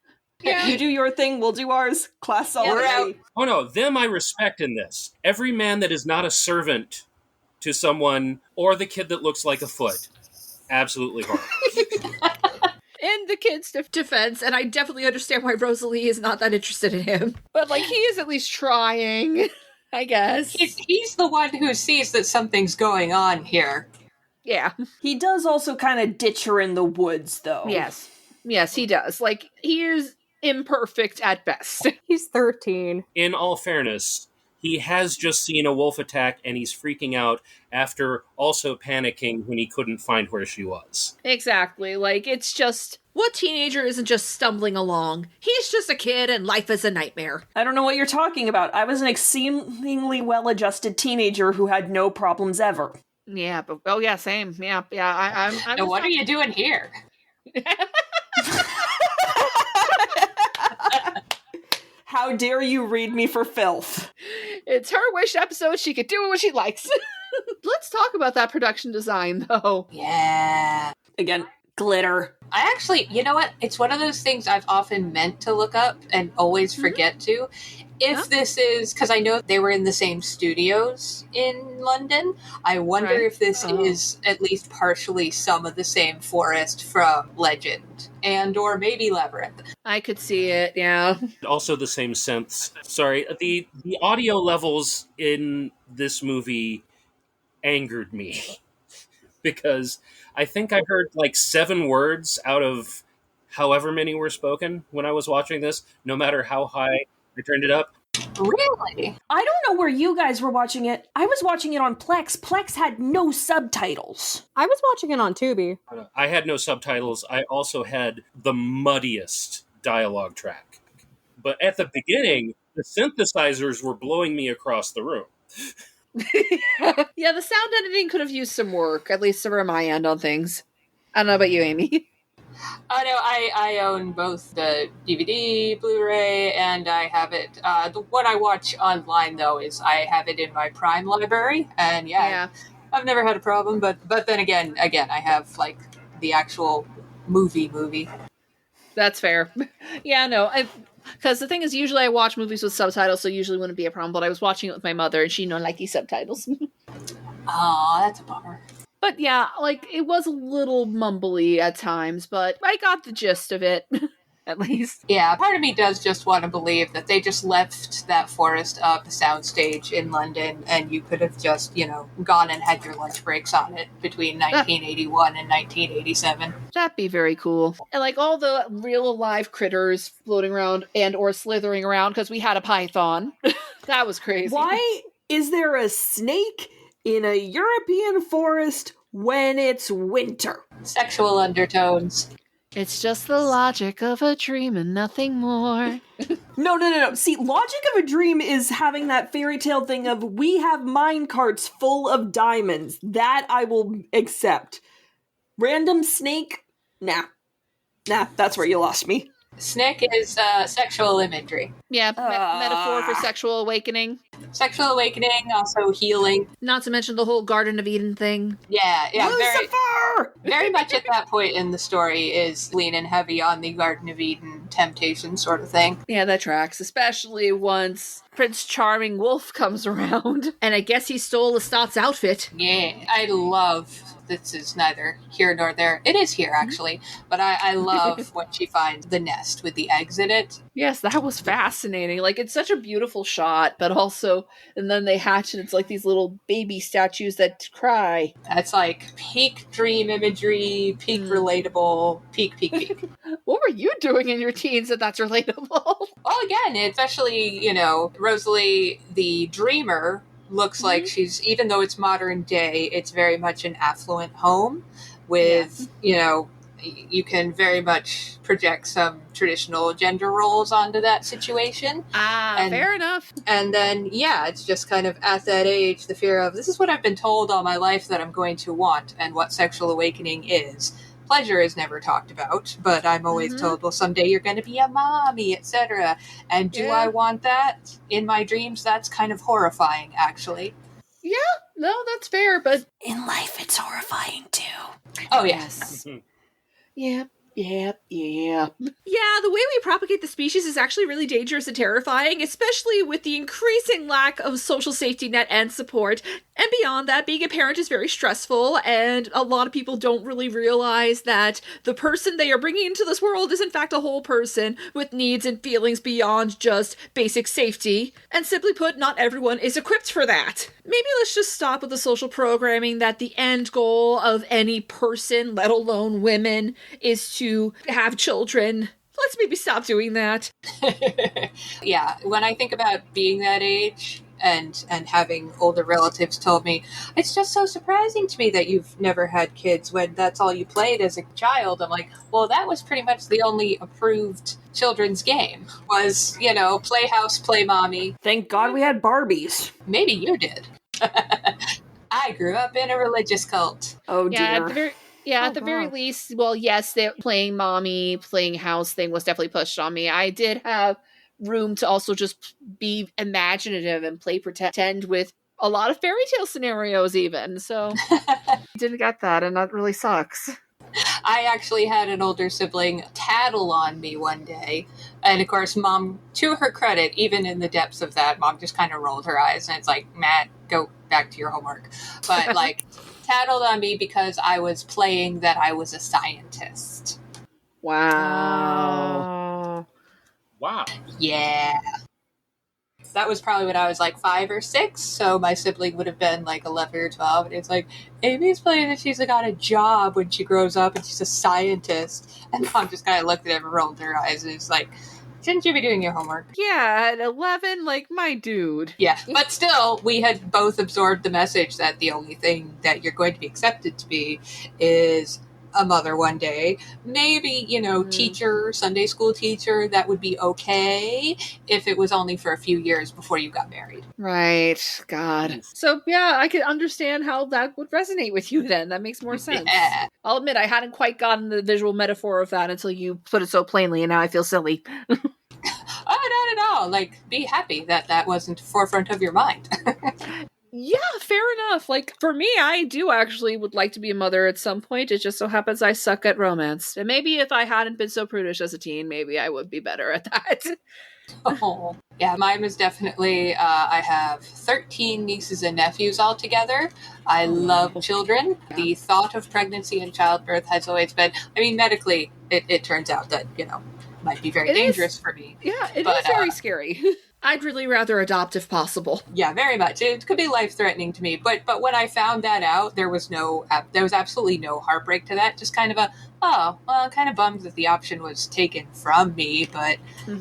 Yeah. You do your thing, we'll do ours. Class solidarity. Oh no, them I respect in this. Every man that is not a servant to someone, or the kid that looks like a foot. Absolutely horrible. In the kid's defense, and I definitely understand why Rosalie is not that interested in him. But, like, he is at least trying, I guess. He's the one who sees that something's going on here. Yeah. He does also kind of ditch her in the woods, though. Yes. Yes, he does. Like, he is imperfect at best. He's 13. In all fairness, he has just seen a wolf attack and he's freaking out after also panicking when he couldn't find where she was. Exactly. Like, it's just... What teenager isn't just stumbling along? He's just a kid and life is a nightmare. I don't know what you're talking about. I was an exceedingly well-adjusted teenager who had no problems ever. Yeah, but oh yeah, same. Yeah. I'm Now, what are you doing here? How dare you read me for filth? It's her wish episode. She could do what she likes. Let's talk about that production design, though. Yeah. Again, glitter. I actually, you know what? It's one of those things I've often meant to look up and always forget to. If this is, because I know they were in the same studios in London, I wonder if this is at least partially some of the same forest from Legend and or maybe Labyrinth. I could see it, yeah. Also the same synths. Sorry, the audio levels in this movie angered me because I think I heard like 7 words out of however many were spoken when I was watching this, no matter how high I turned it up. Really? I don't know where you guys were watching it. I was watching it on Plex. Plex had no subtitles. I was watching it on Tubi. I had no subtitles. I also had the muddiest dialogue track. But at the beginning, the synthesizers were blowing me across the room. Yeah, the sound editing could have used some work, at least over my end on things. I don't know about you, Amy. Oh no, I own both the DVD, Blu-ray, and I have it. The one I watch online though is I have it in my Prime library, and I've never had a problem. But then again, I have like the actual movie. That's fair. Yeah, no, because the thing is, usually I watch movies with subtitles, so usually wouldn't be a problem. But I was watching it with my mother, and she don't like these subtitles. Aw, that's a bummer. But yeah, like, it was a little mumbly at times, but I got the gist of it, at least. Yeah, part of me does just want to believe that they just left that forest up soundstage in London, and you could have just, gone and had your lunch breaks on it between 1981 and 1987. That'd be very cool. And like all the real live critters floating around and or slithering around, because we had a python. That was crazy. Why is there a snake in a European forest when it's winter? Sexual undertones. It's just the logic of a dream and nothing more. No. See, logic of a dream is having that fairy tale thing of we have mine carts full of diamonds. That I will accept. Random snake? Nah, that's where you lost me. Snake is sexual imagery. Yeah, metaphor for sexual awakening. Sexual awakening, also healing. Not to mention the whole Garden of Eden thing. Yeah. Lucifer! Very much at that point in the story is leaning heavy on the Garden of Eden temptation sort of thing. Yeah, that tracks, especially once Prince Charming Wolf comes around. And I guess he stole Lestat's outfit. Yeah, I love... This is neither here nor there. It is here, actually. But I love when she finds the nest with the eggs in it. Yes, that was fascinating. Like, it's such a beautiful shot, but also, and then they hatch and it's like these little baby statues that cry. That's like peak dream imagery, peak relatable, peak. What were you doing in your teens that's relatable? Well, again, especially, Rosalie the dreamer looks like she's, even though it's modern day, it's very much an affluent home with, you can very much project some traditional gender roles onto that situation. Fair enough. And then, it's just kind of at that age, the fear of, this is what I've been told all my life that I'm going to want and what sexual awakening is. Pleasure is never talked about, but I'm always told, well, someday you're going to be a mommy, etc. And do I want that? In my dreams, that's kind of horrifying, actually. Yeah, no, that's fair, but in life, it's horrifying, too. Oh, yes. Yeah. Yeah, the way we propagate the species is actually really dangerous and terrifying, especially with the increasing lack of social safety net and support. And beyond that, being a parent is very stressful, and a lot of people don't really realize that the person they are bringing into this world is in fact a whole person with needs and feelings beyond just basic safety. And simply put, not everyone is equipped for that. Maybe let's just stop with the social programming that the end goal of any person, let alone women, is to have children. Let's maybe stop doing that. Yeah, when I think about being that age and having older relatives told me, it's just so surprising to me that you've never had kids when that's all you played as a child. I'm like, well, that was pretty much the only approved children's game was, Playhouse, Play Mommy. Thank God we had Barbies. Maybe you did. I grew up in a religious cult. Oh Yeah, dear. at the very least, well, yes, the playing mommy, playing house thing was definitely pushed on me. I did have room to also just be imaginative and play pretend with a lot of fairy tale scenarios even. So didn't get that, and that really sucks. I actually had an older sibling tattle on me one day. And of course, Mom, to her credit, even in the depths of that, Mom just kind of rolled her eyes. And it's like, Matt, go back to your homework. But like, tattled on me because I was playing that I was a scientist. Wow. Wow. Yeah. That was probably when I was like 5 or 6, so my sibling would have been like 11 or 12. And it's like, Amy's playing that she's got a job when she grows up and she's a scientist. And Mom just kind of looked at him and rolled her eyes and was like, shouldn't you be doing your homework? Yeah, at 11, like, my dude. Yeah, but still, we had both absorbed the message that the only thing that you're going to be accepted to be is a mother one day. Maybe, teacher, Sunday school teacher, that would be okay if it was only for a few years before you got married. Right. God. So, yeah, I could understand how that would resonate with you then. That makes more sense. Yeah. I'll admit, I hadn't quite gotten the visual metaphor of that until you put it so plainly, and now I feel silly. Oh, not at all. Like, be happy that that wasn't forefront of your mind. Yeah, fair enough. Like, for me, I do actually would like to be a mother at some point. It just so happens I suck at romance. And maybe if I hadn't been so prudish as a teen, maybe I would be better at that. Oh, yeah, mine was definitely, I have 13 nieces and nephews altogether. I love children. Yeah. The thought of pregnancy and childbirth has always been, medically, it turns out that, might be very dangerous for me. Yeah, it is very scary. I'd really rather adopt if possible. Yeah, very much. It could be life-threatening to me, but when I found that out, there was absolutely no heartbreak to that. Just kind of kind of bummed that the option was taken from me, but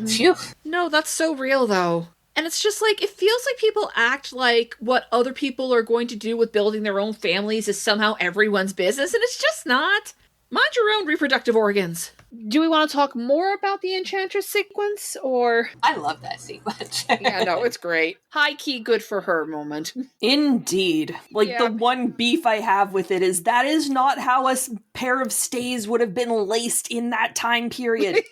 phew. No, that's so real though. And it's just like, it feels like people act like what other people are going to do with building their own families is somehow everyone's business, and it's just not. Mind your own reproductive organs. Do we want to talk more about the Enchantress sequence, or? I love that sequence. Yeah, no, it's great. High key, good for her moment. Indeed. The one beef I have with it is that is not how a pair of stays would have been laced in that time period.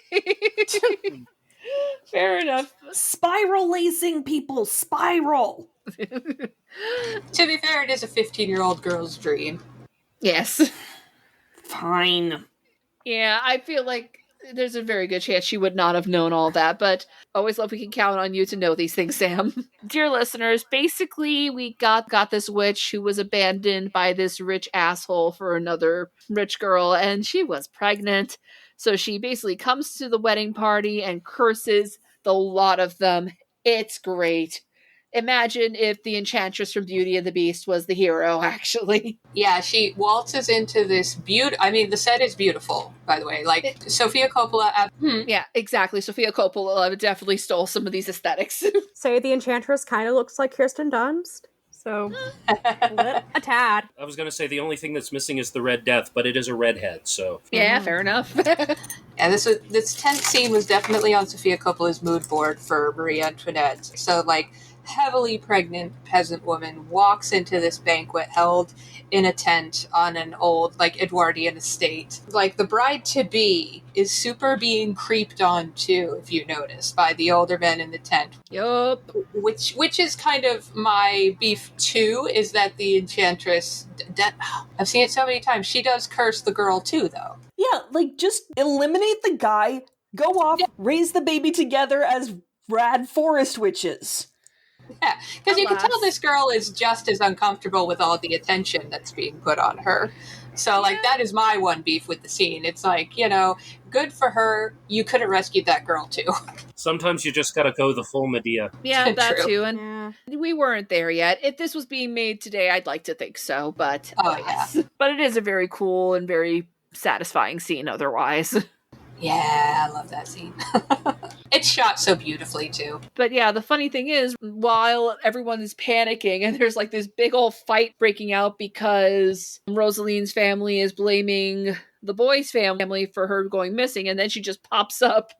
Fair enough. Spiral lacing, people, spiral. To be fair, it is a 15-year-old girl's dream. Yes. Fine. Yeah, I feel like there's a very good chance she would not have known all that, but always love we can count on you to know these things, Sam. Dear listeners, basically we got this witch who was abandoned by this rich asshole for another rich girl, and she was pregnant. So she basically comes to the wedding party and curses the lot of them. It's great. Imagine if the Enchantress from Beauty and the Beast was the hero, actually. Yeah, she waltzes into this the set is beautiful, by the way. Like, Sofia Coppola... Yeah, exactly. Sofia Coppola definitely stole some of these aesthetics. Say the Enchantress kind of looks like Kirsten Dunst. So, a tad. I was going to say the only thing that's missing is the Red Death, but it is a redhead, so... Yeah, fair enough. Yeah, this tenth scene was definitely on Sofia Coppola's mood board for Marie Antoinette. So, heavily pregnant peasant woman walks into this banquet held in a tent on an old, Edwardian estate. The bride-to-be is super being creeped on, too, if you notice, by the older men in the tent. Yup. Which is kind of my beef, too, is that the Enchantress... I've seen it so many times. She does curse the girl, too, though. Yeah, just eliminate the guy, go off, raise the baby together as rad forest witches. Yeah, because you can tell this girl is just as uncomfortable with all the attention that's being put on her. So, that is my one beef with the scene. It's good for her. You could have rescued that girl, too. Sometimes you just gotta go the full Medea. Yeah, that too. And we weren't there yet. If this was being made today, I'd like to think so. But, But it is a very cool and very satisfying scene otherwise. Yeah, I love that scene. It's shot so beautifully, too. But yeah, the funny thing is, while everyone is panicking and there's this big old fight breaking out because Rosaline's family is blaming the boy's family for her going missing, and then she just pops up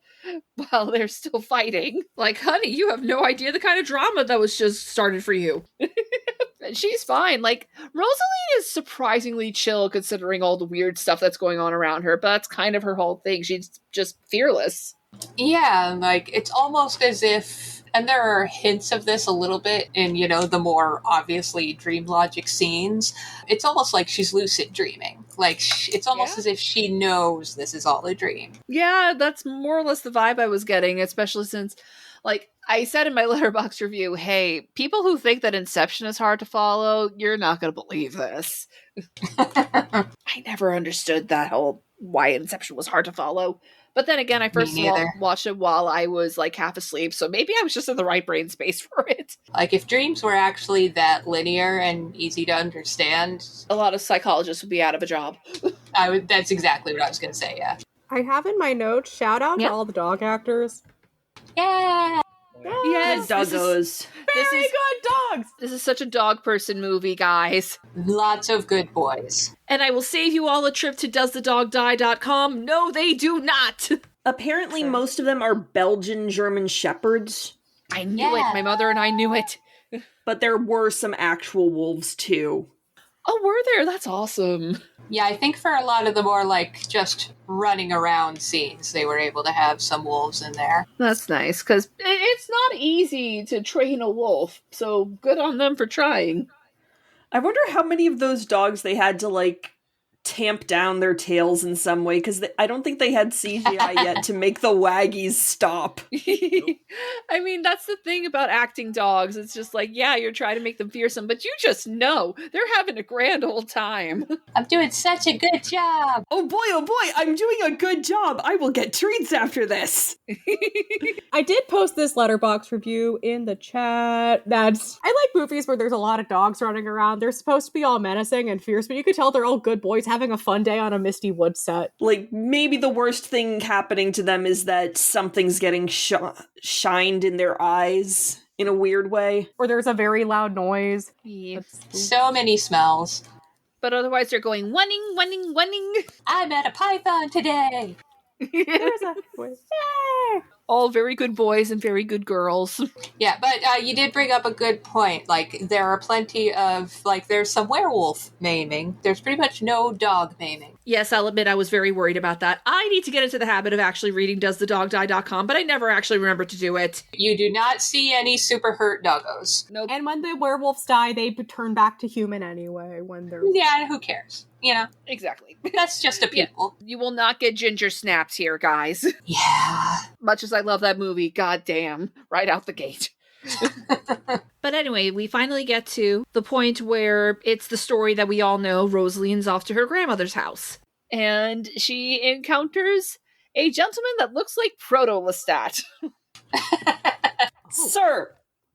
while they're still fighting. Honey, you have no idea the kind of drama that was just started for you. And she's fine. Like, Rosalie is surprisingly chill considering all the weird stuff that's going on around her, but that's kind of her whole thing. She's just fearless. Yeah, like, it's almost as if, and there are hints of this a little bit in, the more obviously dream logic scenes. It's almost like she's lucid dreaming. Like, it's almost as if she knows this is all a dream. Yeah, that's more or less the vibe I was getting, especially since, like, I said in my Letterboxd review, hey, people who think that Inception is hard to follow, you're not going to believe this. I never understood that whole why Inception was hard to follow. But then again, I first watched it while I was like half asleep, so maybe I was just in the right brain space for it. Like, if dreams were actually that linear and easy to understand, a lot of psychologists would be out of a job. That's exactly what I was going to say, yeah. I have in my notes, shout out to all the dog actors. Yeah! Yes, doggos. Very good dogs! This is such a dog person movie, guys. Lots of good boys. And I will save you all a trip to doesthedogdie.com. No, they do not! Apparently most of them are Belgian German Shepherds. I knew it. My mother and I knew it. But there were some actual wolves, too. Oh, were there? That's awesome. Yeah, I think for a lot of the more, like, just running around scenes, they were able to have some wolves in there. That's nice, because it's not easy to train a wolf, so good on them for trying. I wonder how many of those dogs they had to, like, tamp down their tails in some way, because I don't think they had CGI yet to make the waggies stop. I mean, that's the thing about acting dogs. It's just like, yeah, you're trying to make them fearsome, but you just know they're having a grand old time. I'm doing such a good job. Oh boy, I'm doing a good job. I will get treats after this. I did post this Letterboxd review in the chat. I like movies where there's a lot of dogs running around. They're supposed to be all menacing and fierce, but you could tell they're all good boys having a fun day on a misty wood set. Like, maybe the worst thing happening to them is that something's getting shined in their eyes in a weird way. Or there's a very loud noise. Yep. So many smells. But otherwise they're going, winning. I met a python today. There's a... Yay! All very good boys and very good girls. Yeah, but you did bring up a good point. Like, there are plenty of, like, there's some werewolf maiming. There's pretty much no dog maiming. Yes, I'll admit I was very worried about that. I need to get into the habit of actually reading doesthedogdie.com, but I never actually remember to do it. You do not see any super hurt doggos. Nope. And when the werewolves die, they turn back to human anyway. When they're... Yeah, who cares? Exactly. That's just a people. Yeah. You will not get ginger snaps here, guys. Yeah. Much as I love that movie, goddamn, right out the gate. But anyway, we finally get to the point where it's the story that we all know. Rosaline's off to her grandmother's house. And she encounters a gentleman that looks like Proto-Lestat.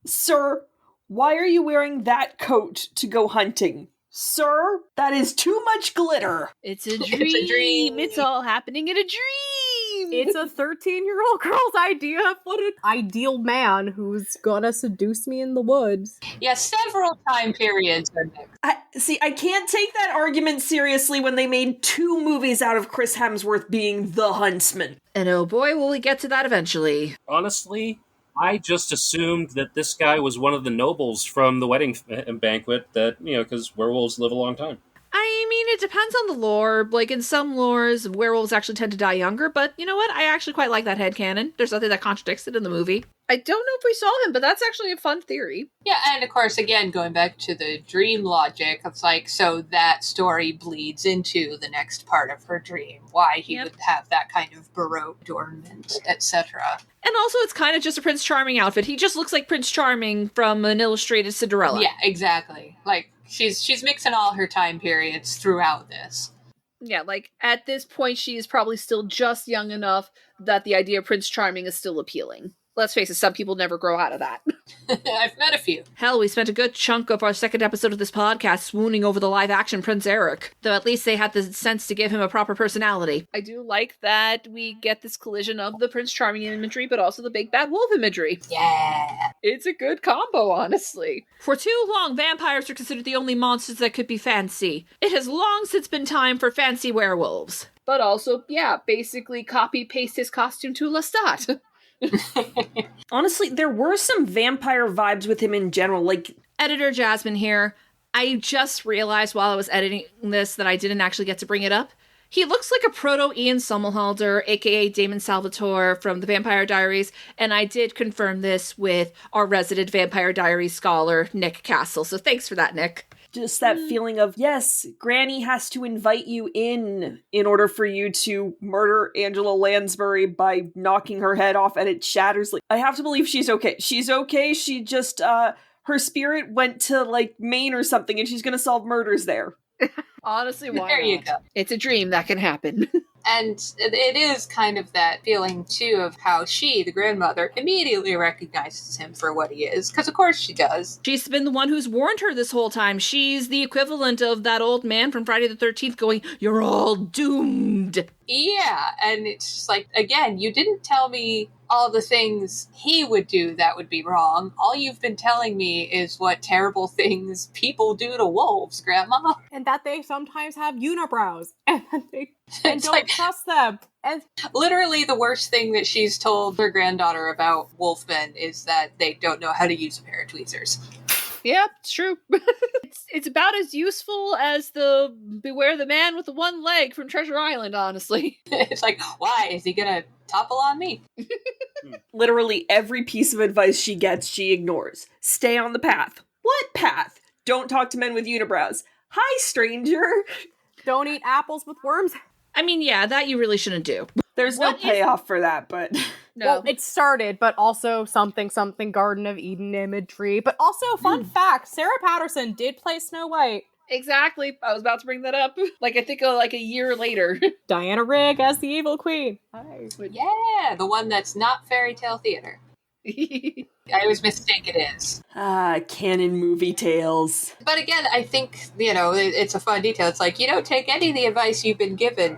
Sir, why are you wearing that coat to go hunting? Sir, that is too much glitter. It's a dream. It's all happening in a dream. It's a 13-year-old girl's idea of what an ideal man who's gonna seduce me in the woods. Yeah, several time periods are mixed. I can't take that argument seriously when they made 2 movies out of Chris Hemsworth being the huntsman. And oh boy, will we get to that eventually. Honestly, I just assumed that this guy was one of the nobles from the wedding banquet that, because werewolves live a long time. I mean, it depends on the lore. Like, in some lores, werewolves actually tend to die younger, but you know what? I actually quite like that headcanon. There's nothing that contradicts it in the movie. I don't know if we saw him, but that's actually a fun theory. Yeah, and of course, again, going back to the dream logic, it's like, so that story bleeds into the next part of her dream. Why he would have that kind of Baroque adornment, etc. And also, it's kind of just a Prince Charming outfit. He just looks like Prince Charming from an illustrated Cinderella. Yeah, exactly. Like, she's mixing all her time periods throughout this. Yeah, like, at this point, she is probably still just young enough that the idea of Prince Charming is still appealing. Let's face it, some people never grow out of that. I've met a few. Hell, we spent a good chunk of our second episode of this podcast swooning over the live-action Prince Eric. Though at least they had the sense to give him a proper personality. I do like that we get this collision of the Prince Charming imagery, but also the big bad wolf imagery. Yeah. It's a good combo, honestly. For too long, vampires were considered the only monsters that could be fancy. It has long since been time for fancy werewolves. But also, yeah, basically copy-paste his costume to Lestat. Honestly, there were some vampire vibes with him in general. Like, Editor Jasmine here. I just realized while I was editing this that I didn't actually get to bring it up. He looks like a proto-Ian Somerhalder, aka Damon Salvatore from the Vampire Diaries, and I did confirm this with our resident Vampire Diaries scholar, Nick Castle, so thanks for that, Nick. Just that feeling of, yes, Granny has to invite you in order for you to murder Angela Lansbury by knocking her head off and it shatters. Like, I have to believe she's okay. She's okay, she just, her spirit went to, like, Maine or something and she's gonna solve murders there. Honestly, why There you not? go. It's a dream that can happen. And it is kind of that feeling, too, of how she, the grandmother, immediately recognizes him for what he is. Because, of course, she does. She's been the one who's warned her this whole time. She's the equivalent of that old man from Friday the 13th going, "You're all doomed." Yeah, and it's just like, again, you didn't tell me all the things he would do that would be wrong. All you've been telling me is what terrible things people do to wolves, Grandma. And that they sometimes have unibrows. And don't like, trust them. And literally the worst thing that she's told her granddaughter about wolfmen is that they don't know how to use a pair of tweezers. Yeah, it's true. it's about as useful as the Beware the Man with the One Leg from Treasure Island, honestly. It's like, why? Is he gonna topple on me? Literally every piece of advice she gets, she ignores. Stay on the path. What path? Don't talk to men with unibrows. Hi, stranger. don't eat apples with worms. I mean, yeah, that you really shouldn't do. There's no payoff for that, but... No. Well, it started, but also something Garden of Eden imagery. But also, fun fact, Sarah Patterson did play Snow White. Exactly. I was about to bring that up. I think like a year later. Diana Rigg as the evil queen. Hi. Yeah, the one that's not fairy tale theater. I always mistake it is. Canon movie tales. But again, I think, it's a fun detail. It's like, you don't take any of the advice you've been given.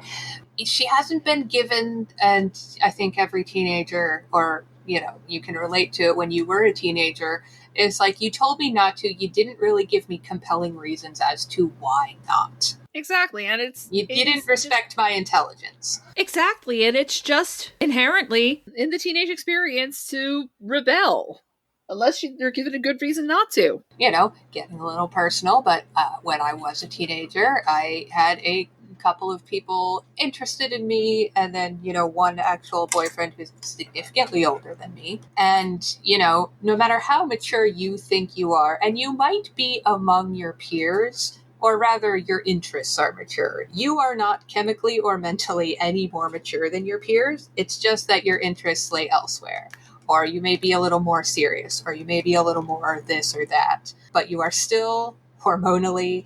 She hasn't been given, and I think every teenager, or, you can relate to it when you were a teenager, is like, you told me not to, you didn't really give me compelling reasons as to why not. Exactly, and You didn't respect my intelligence. Exactly, and it's just inherently in the teenage experience to rebel. Unless you're given a good reason not to. Getting a little personal, but when I was a teenager, I had a couple of people interested in me, and then, one actual boyfriend who's significantly older than me. And, no matter how mature you think you are, and you might be among your peers, or rather your interests are mature, you are not chemically or mentally any more mature than your peers. It's just that your interests lay elsewhere. Or you may be a little more serious, or you may be a little more this or that, but you are still hormonally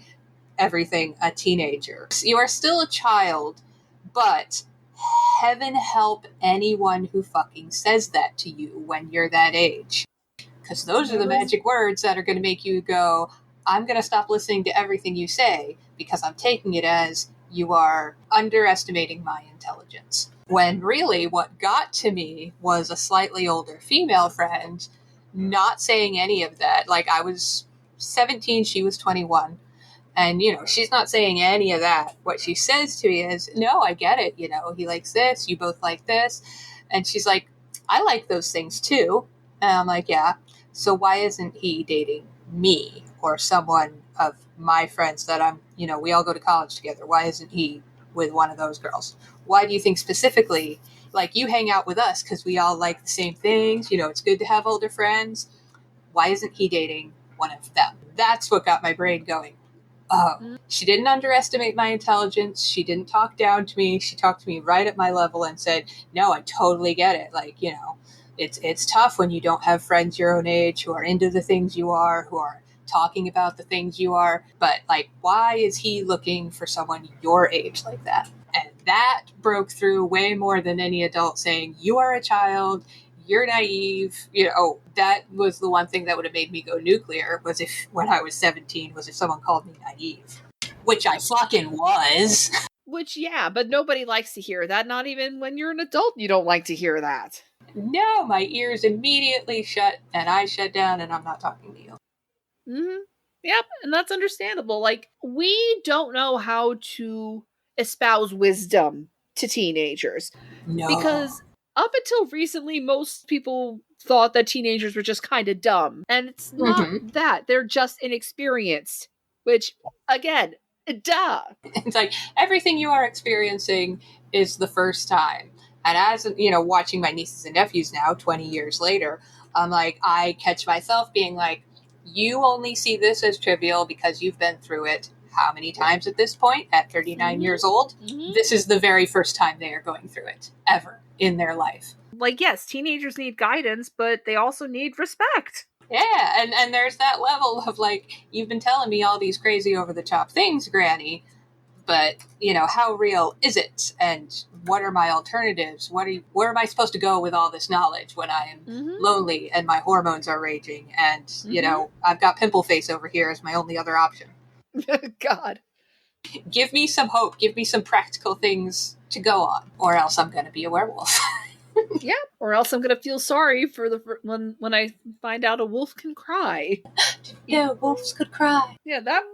everything a teenager. You are still a child, but heaven help anyone who fucking says that to you when you're that age. Because those are the magic words that are going to make you go, I'm going to stop listening to everything you say because I'm taking it as you are underestimating my intelligence. When really what got to me was a slightly older female friend not saying any of that. Like, I was 17, she was 21. And, she's not saying any of that. What she says to me is, no, I get it. He likes this. You both like this. And she's like, I like those things too. And I'm like, yeah. So why isn't he dating me or someone of my friends that we all go to college together? Why isn't he with one of those girls? Why do you think specifically, like, you hang out with us because we all like the same things? It's good to have older friends. Why isn't he dating one of them? That's what got my brain going. Oh, she didn't underestimate my intelligence. She didn't talk down to me. She talked to me right at my level and said, no, I totally get it. Like, it's tough when you don't have friends your own age who are into the things you are, who are talking about the things you are. But, like, why is he looking for someone your age like that? And that broke through way more than any adult saying, you are a child, you're naive. That was the one thing that would have made me go nuclear, was if, when I was 17, was if someone called me naive. Which I fucking was. Which, yeah, but nobody likes to hear that. Not even when you're an adult, you don't like to hear that. No, my ears immediately shut, and I shut down, and I'm not talking to you. Mm-hmm. Yep, and that's understandable. Like, we don't know how to espouse wisdom to teenagers. No. Because up until recently, most people thought that teenagers were just kind of dumb. And it's not that. They're just inexperienced. Which, again, duh. It's like, everything you are experiencing is the first time. And as, watching my nieces and nephews now, 20 years later, I'm like, I catch myself being like, you only see this as trivial because you've been through it how many times at this point? At 39 years old? This is the very first time they are going through it, ever, in their life. Like, yes, teenagers need guidance, but they also need respect. Yeah, and there's that level of, like, you've been telling me all these crazy over-the-top things, Granny, but, how real is it? And what are my alternatives? Where am I supposed to go with all this knowledge when I am lonely and my hormones are raging and, I've got pimple face over here as my only other option? God. Give me some hope. Give me some practical things to go on, or else I'm going to be a werewolf. Yeah, or else I'm going to feel sorry for when I find out a wolf can cry. Yeah, wolves could cry. Yeah, that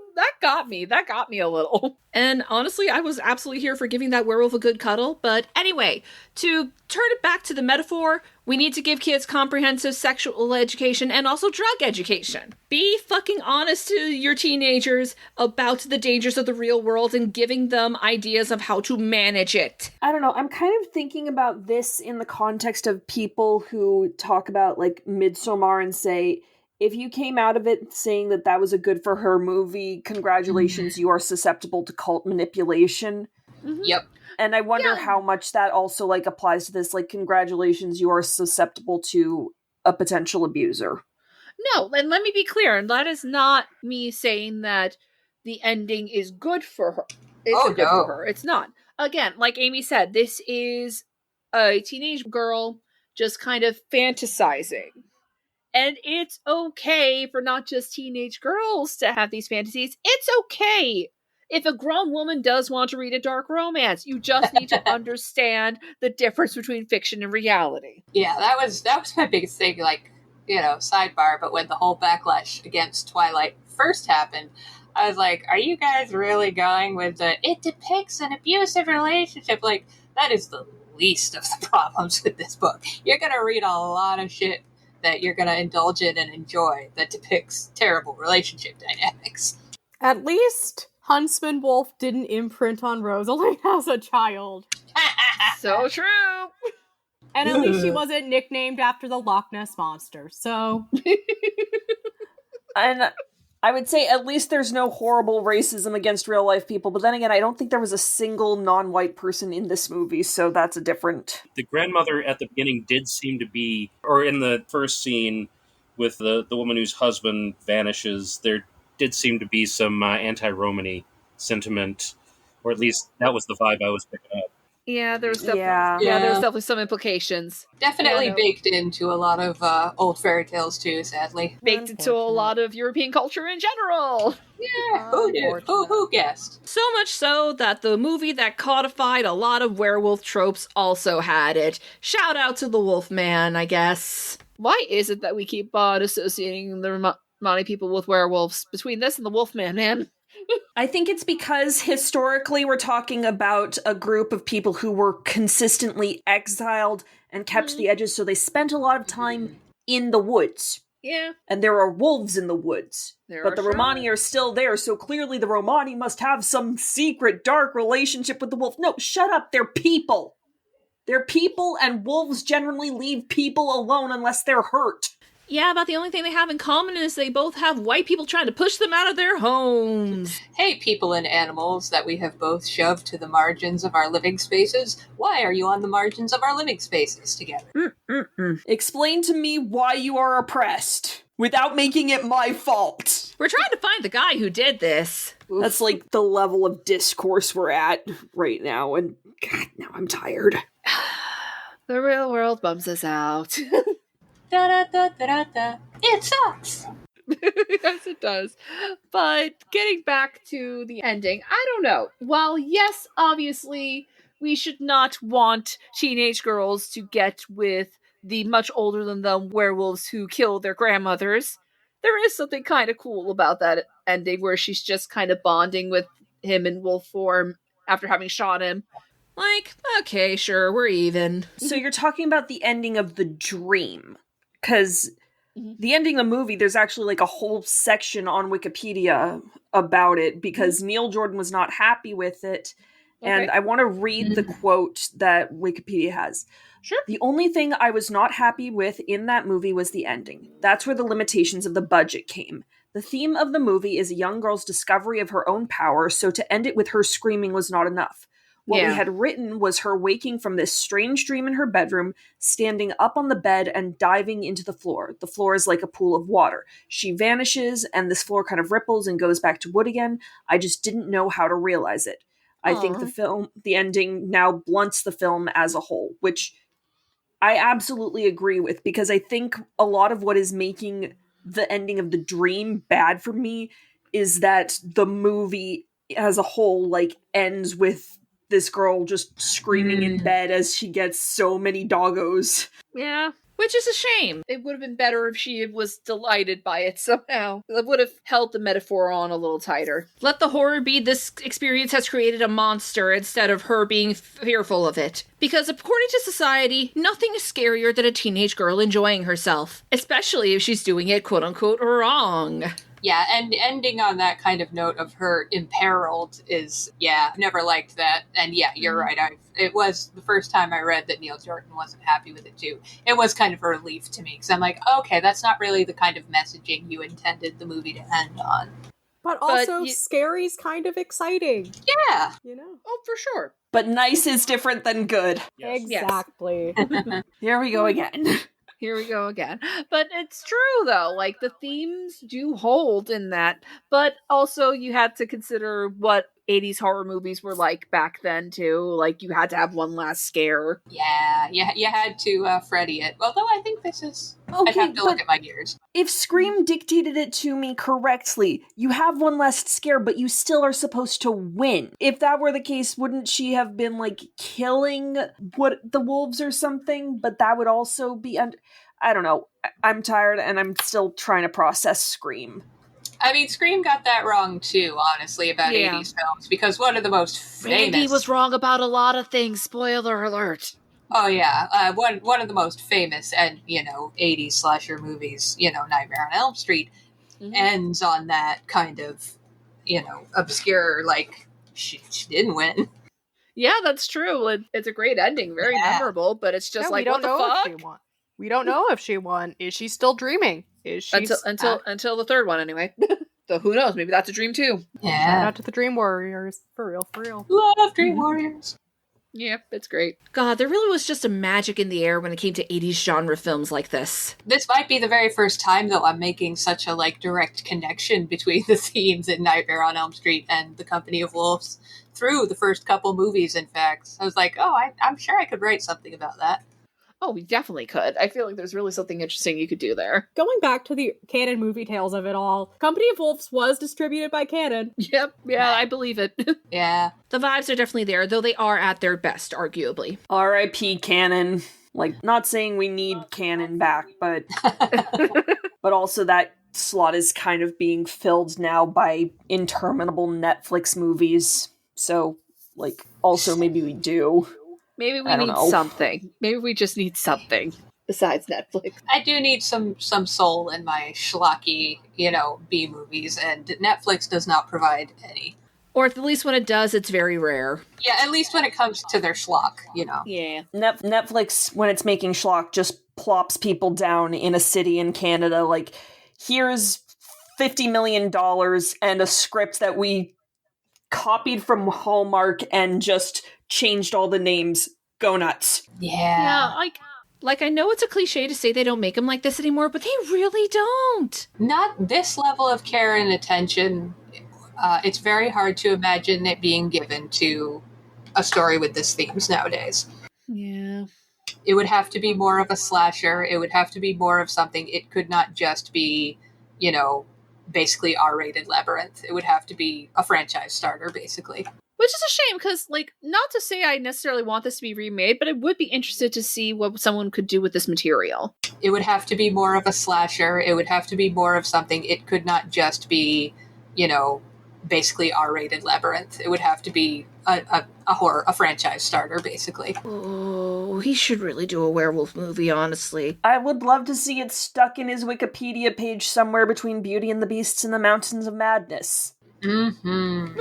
got me. That got me a little. And honestly, I was absolutely here for giving that werewolf a good cuddle. But anyway, to turn it back to the metaphor, we need to give kids comprehensive sexual education and also drug education. Be fucking honest to your teenagers about the dangers of the real world and giving them ideas of how to manage it. I don't know. I'm kind of thinking about this in the context of people who talk about, like, Midsommar and say, if you came out of it saying that was a good for her movie, congratulations, you are susceptible to cult manipulation. Yep. And I wonder how much that also, like, applies to this, like, congratulations, you are susceptible to a potential abuser. No, and let me be clear, that is not me saying that the ending is good for her. It's good for her. It's not. Again, like Amy said, this is a teenage girl just kind of fantasizing. And it's okay for not just teenage girls to have these fantasies. It's okay if a grown woman does want to read a dark romance. You just need to understand the difference between fiction and reality. Yeah, that was my biggest thing, like, sidebar, but when the whole backlash against Twilight first happened, I was like, are you guys really going with it depicts an abusive relationship? Like, that is the least of the problems with this book. You're going to read a lot of shit that you're going to indulge in and enjoy that depicts terrible relationship dynamics. At least Huntsman Wolf didn't imprint on Rosalie as a child. So true. And at least she wasn't nicknamed after the Loch Ness Monster, so... And I would say at least there's no horrible racism against real life people, but then again, I don't think there was a single non-white person in this movie, so that's a different... The grandmother at the beginning did seem to be, or in the first scene with the woman whose husband vanishes, there did seem to be some anti-Romany sentiment, or at least that was the vibe I was picking up. Yeah, there was definitely there was definitely some implications. Definitely baked into a lot of old fairy tales too, sadly. Baked into a lot of European culture in general. Yeah, who knew? Who guessed? So much so that the movie that codified a lot of werewolf tropes also had it. Shout out to the Wolfman, I guess. Why is it that we keep on associating the Romani people with werewolves between this and the Wolfman, man? I think it's because historically we're talking about a group of people who were consistently exiled and kept to the edges, so they spent a lot of time in the woods. Yeah. And there are wolves in the woods. But the Romani are still there, so clearly the Romani must have some secret dark relationship with the wolf. No, shut up, they're people. They're people, and wolves generally leave people alone unless they're hurt. Yeah, about the only thing they have in common is they both have white people trying to push them out of their homes. Hey, people and animals that we have both shoved to the margins of our living spaces. Why are you on the margins of our living spaces together? Explain to me why you are oppressed without making it my fault. We're trying to find the guy who did this. That's like the level of discourse we're at right now, and God, now I'm tired. The real world bums us out. Da-da-da-da-da-da. It sucks. Yes, it does. But getting back to the ending, I don't know. While, yes, obviously, we should not want teenage girls to get with the much older than them werewolves who kill their grandmothers, there is something kind of cool about that ending where she's just kind of bonding with him in wolf form after having shot him. Like, okay, sure, we're even. So you're talking about the ending of the dream. Because the ending of the movie, there's actually like a whole section on Wikipedia about it because Neil Jordan was not happy with it. And I want to read the quote that Wikipedia has. Sure. The only thing I was not happy with in that movie was the ending. That's where the limitations of the budget came. The theme of the movie is a young girl's discovery of her own power, so to end it with her screaming was not enough. What we had written was her waking from this strange dream in her bedroom, standing up on the bed and diving into the floor. The floor is like a pool of water. She vanishes, and this floor kind of ripples and goes back to wood again. I just didn't know how to realize it. I think the ending now blunts the film as a whole, which I absolutely agree with, because I think a lot of what is making the ending of the dream bad for me is that the movie as a whole, like, ends with this girl just screaming in bed as she gets so many doggos. Yeah. Which is a shame. It would have been better if she was delighted by it somehow. It would have held the metaphor on a little tighter. Let the horror be this experience has created a monster instead of her being fearful of it. Because according to society, nothing is scarier than a teenage girl enjoying herself. Especially if she's doing it quote-unquote wrong. Yeah, and ending on that kind of note of her imperiled is, I've never liked that. And yeah, you're right. It was the first time I read that Neil Jordan wasn't happy with it too. It was kind of a relief to me because I'm like, okay, that's not really the kind of messaging you intended the movie to end on. But also, scary's kind of exciting. Yeah. You know? Oh, for sure. But nice is different than good. Yes. Exactly. Here we go again. Here we go again. But it's true, though. Like, the themes do hold in that. But also, you had to consider what 80s horror movies were like back then, too. Like, you had to have one last scare. Yeah, you had to Freddy it. Although I think this is... I'd have to look at my years. If Scream dictated it to me correctly, you have one last scare, but you still are supposed to win. If that were the case, wouldn't she have been, like, killing the wolves or something? But that would also be... I don't know. I'm tired, and I'm still trying to process Scream. I mean, Scream got that wrong, too, honestly, about 80s films, because one of the most famous... Randy was wrong about a lot of things, spoiler alert. Oh, yeah. One of the most famous and, 80s slasher movies, Nightmare on Elm Street, ends on that kind of, obscure, like, she didn't win. Yeah, that's true. It's a great ending, very memorable, but it's just like, what the fuck? We don't know if she won. Is she still dreaming? Is she until the third one anyway? So who knows? Maybe that's a dream too. Yeah. Shout out to the Dream Warriors. For real. Love Dream Warriors. Yep, it's great. God, there really was just a magic in the air when it came to 80s genre films like this. This might be the very first time, though, I'm making such a, direct connection between the themes in Nightmare on Elm Street and The Company of Wolves through the first couple movies, in fact. I was like, I'm sure I could write something about that. Oh, we definitely could. I feel like there's really something interesting you could do there. Going back to the canon movie tales of it all, Company of Wolves was distributed by Canon. Yep, yeah, I believe it. Yeah. The vibes are definitely there, though they are at their best, arguably. R.I.P. Canon. Like, not saying we need Canon back, but but also that slot is kind of being filled now by interminable Netflix movies. So, also maybe we do. Maybe we need something. Maybe we just need something besides Netflix. I do need some soul in my schlocky, B movies, and Netflix does not provide any. Or at least when it does, it's very rare. Yeah, at least when it comes to their schlock, Yeah. Netflix, when it's making schlock, just plops people down in a city in Canada, like, here's $50 million and a script that we copied from Hallmark and just changed all the names. Go nuts. Yeah. Like I know it's a cliche to say they don't make them like this anymore, but they really don't. Not this level of care and attention. It's very hard to imagine it being given to a story with this themes nowadays. Yeah. It would have to be more of a slasher. It would have to be more of something. It could not just be, basically R-rated Labyrinth. It would have to be a franchise starter, basically. Which is a shame, because, not to say I necessarily want this to be remade, but I would be interested to see what someone could do with this material. It would have to be more of a slasher. It would have to be more of something. It could not just be, basically R-rated Labyrinth. It would have to be a franchise starter, basically. Oh, he should really do a werewolf movie, honestly. I would love to see it stuck in his Wikipedia page somewhere between Beauty and the Beasts and the Mountains of Madness. Mm-hmm.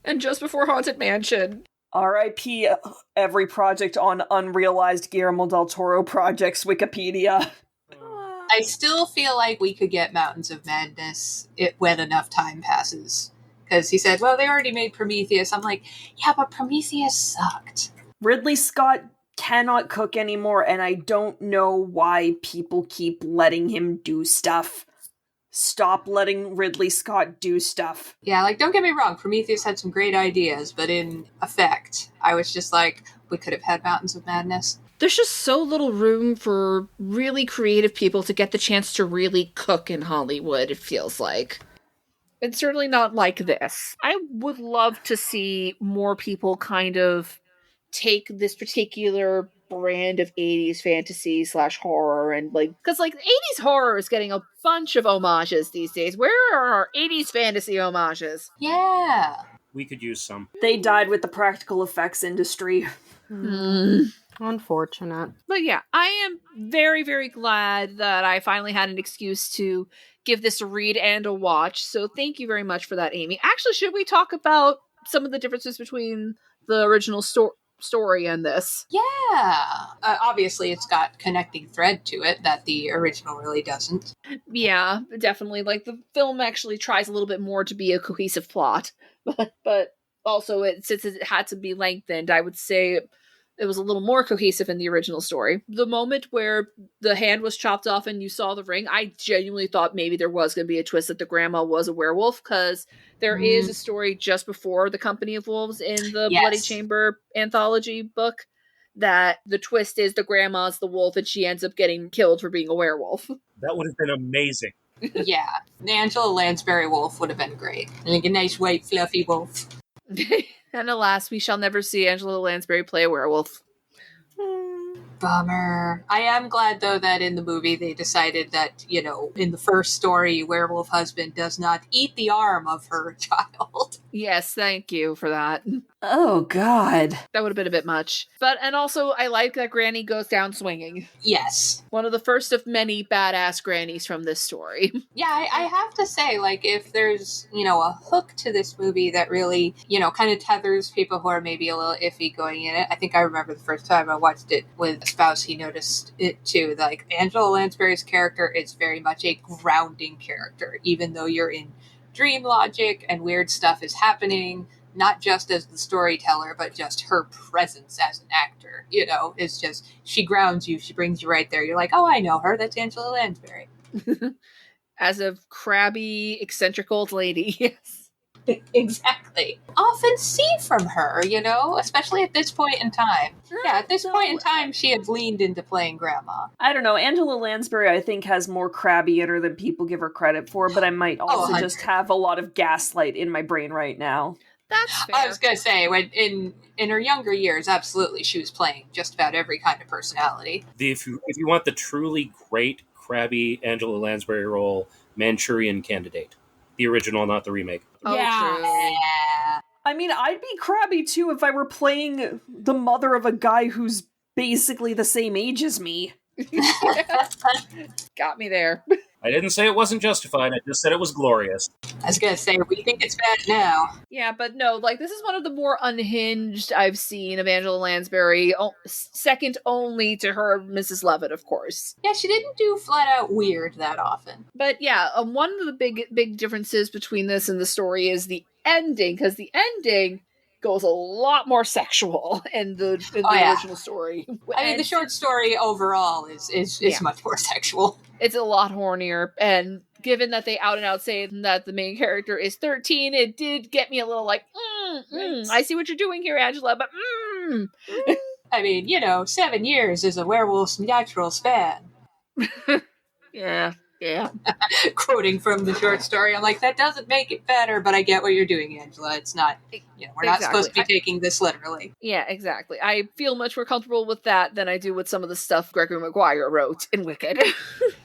And just before Haunted Mansion. R.I.P. every project on unrealized Guillermo del Toro projects Wikipedia. I still feel like we could get Mountains of Madness when enough time passes. Because he said, well, they already made Prometheus. I'm like, yeah, but Prometheus sucked. Ridley Scott cannot cook anymore, and I don't know why people keep letting him do stuff. Stop letting Ridley Scott do stuff. Yeah, like, don't get me wrong, Prometheus had some great ideas, but in effect, I was just like, we could have had Mountains of Madness. There's just so little room for really creative people to get the chance to really cook in Hollywood, it feels like. It's certainly not like this. I would love to see more people kind of take this particular brand of 80s fantasy / horror and because 80s horror is getting a bunch of homages these days. Where are our 80s fantasy homages? Yeah. We could use some. They died with the practical effects industry. Unfortunate. But yeah, I am very, very glad that I finally had an excuse to give this a read and a watch. So thank you very much for that, Amy. Actually, should we talk about some of the differences between the original story and this? Yeah. Obviously, it's got connecting thread to it that the original really doesn't. Yeah, definitely. The film actually tries a little bit more to be a cohesive plot. But also, since it had to be lengthened, I would say it was a little more cohesive in the original story. The moment where the hand was chopped off and you saw the ring, I genuinely thought maybe there was going to be a twist that the grandma was a werewolf, because there is a story just before The Company of Wolves in the Bloody Chamber anthology book that the twist is the grandma's the wolf and she ends up getting killed for being a werewolf. That would have been amazing. Yeah. The Angela Lansbury wolf would have been great. Like a nice white fluffy wolf. And alas, we shall never see Angela Lansbury play a werewolf. Bummer. I am glad, though, that in the movie they decided that, in the first story, werewolf husband does not eat the arm of her child. Yes, thank you for that. Oh, God. That would have been a bit much. And also, I like that Granny goes down swinging. Yes. One of the first of many badass grannies from this story. Yeah, I have to say, if there's, a hook to this movie that really, kind of tethers people who are maybe a little iffy going in it. I think I remember the first time I watched it with a spouse, he noticed it too. Angela Lansbury's character is very much a grounding character, even though you're in dream logic and weird stuff is happening, not just as the storyteller, but just her presence as an actor, it's just, she grounds you, she brings you right there. You're like, oh, I know her, that's Angela Lansbury. As a crabby, eccentric old lady, yes. Exactly. Often see from her, especially at this point in time. Yeah, at this point in time, she had leaned into playing grandma. I don't know. Angela Lansbury, I think, has more crabby in her than people give her credit for, but I might also just have a lot of gaslight in my brain right now. That's fair. I was going to say, when in her younger years, absolutely, she was playing just about every kind of personality. If you want the truly great crabby Angela Lansbury role, Manchurian Candidate. The original, not the remake. Oh, yeah. True. Yeah. I mean, I'd be crabby too if I were playing the mother of a guy who's basically the same age as me. Got me there. I didn't say it wasn't justified, I just said it was glorious. I was going to say, we think it's bad now. Yeah, but no, this is one of the more unhinged I've seen of Angela Lansbury, second only to her Mrs. Leavitt, of course. Yeah, she didn't do flat out weird that often. But yeah, one of the big differences between this and the story is the ending, because the ending goes a lot more sexual in the original story. I mean, the short story overall is much more sexual. It's a lot hornier, and given that they out and out say that the main character is 13, it did get me a little I see what you're doing here, Angela, but I mean, 7 years is a werewolf's natural span. Yeah. Quoting from the short story, I'm like, that doesn't make it better, but I get what you're doing, Angela. It's not, we're not supposed to be taking this literally. Yeah, exactly. I feel much more comfortable with that than I do with some of the stuff Gregory Maguire wrote in Wicked.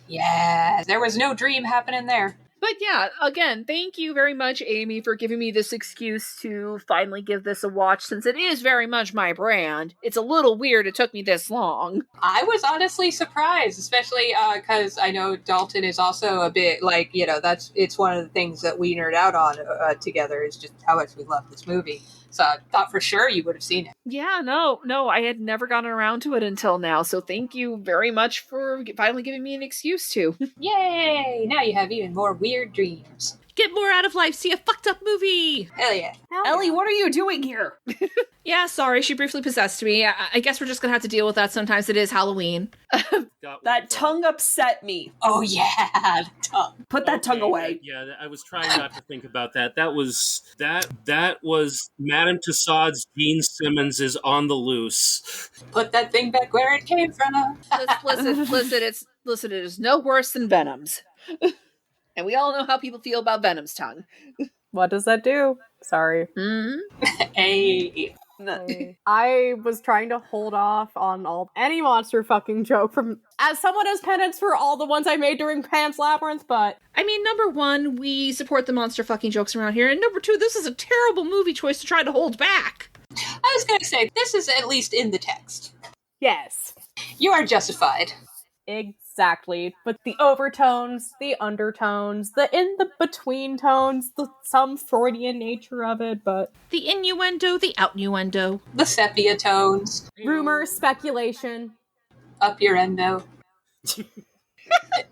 Yeah, there was no dream happening there. But yeah, again, thank you very much, Amy, for giving me this excuse to finally give this a watch, since it is very much my brand. It's a little weird it took me this long. I was honestly surprised, especially because I know Dalton is also a bit like, it's one of the things that we nerd out on together, is just how much we love this movie. So I thought for sure you would have seen it. Yeah, no, I had never gotten around to it until now, so thank you very much for finally giving me an excuse to. Yay! Now you have even more weird dreams. Get more out of life, see a fucked up movie! Hell yeah. Ellie, what are you doing here? Yeah, sorry, she briefly possessed me. I guess we're just gonna have to deal with that. Sometimes it is Halloween. That tongue upset me. Oh yeah, the tongue. Put that tongue away. Yeah, I was trying not to think about that. That was Madame Tussauds Gene Simmons is on the loose. Put that thing back where it came from. Listen, it is no worse than Venom's. And we all know how people feel about Venom's tongue. What does that do? Sorry. Hey. I was trying to hold off on any monster fucking joke from as someone as penance for all the ones I made during Pan's Labyrinth, but I mean, number one, we support the monster fucking jokes around here, and number two, this is a terrible movie choice to try to hold back. I was gonna say, this is at least in the text. yes. You are justified. Exactly. But the overtones, the undertones, the in-the-between tones, some Freudian nature of it, but the innuendo, the outnuendo. The sepia tones. Rumor, speculation. Up your endo.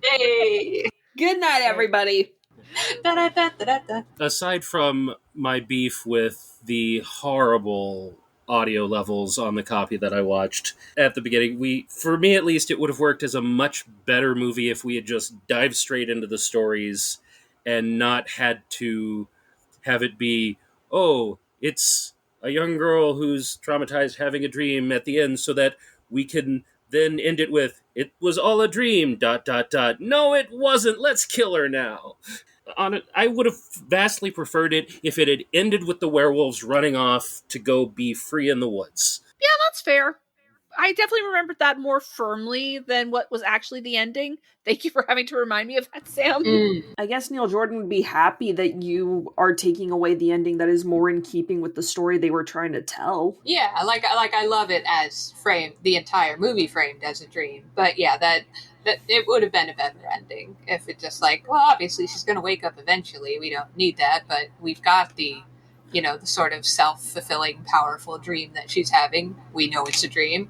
Hey! Good night, everybody. Da-da-da-da-da-da. Aside from my beef with the horrible audio levels on the copy that I watched at the beginning, for me at least, it would have worked as a much better movie if we had just dived straight into the stories and not had to have it be, oh, it's a young girl who's traumatized having a dream at the end, so that we can then end it with, it was all a dream, ... No, it wasn't. Let's kill her now. I would have vastly preferred it if it had ended with the werewolves running off to go be free in the woods. Yeah, that's fair. I definitely remembered that more firmly than what was actually the ending. Thank you for having to remind me of that, Sam. I guess Neil Jordan would be happy that you are taking away the ending that is more in keeping with the story they were trying to tell. Yeah, I love it as framed, the entire movie framed as a dream. But yeah, that it would have been a better ending if it just well, obviously she's going to wake up eventually. We don't need that, but we've got the sort of self-fulfilling, powerful dream that she's having. We know it's a dream.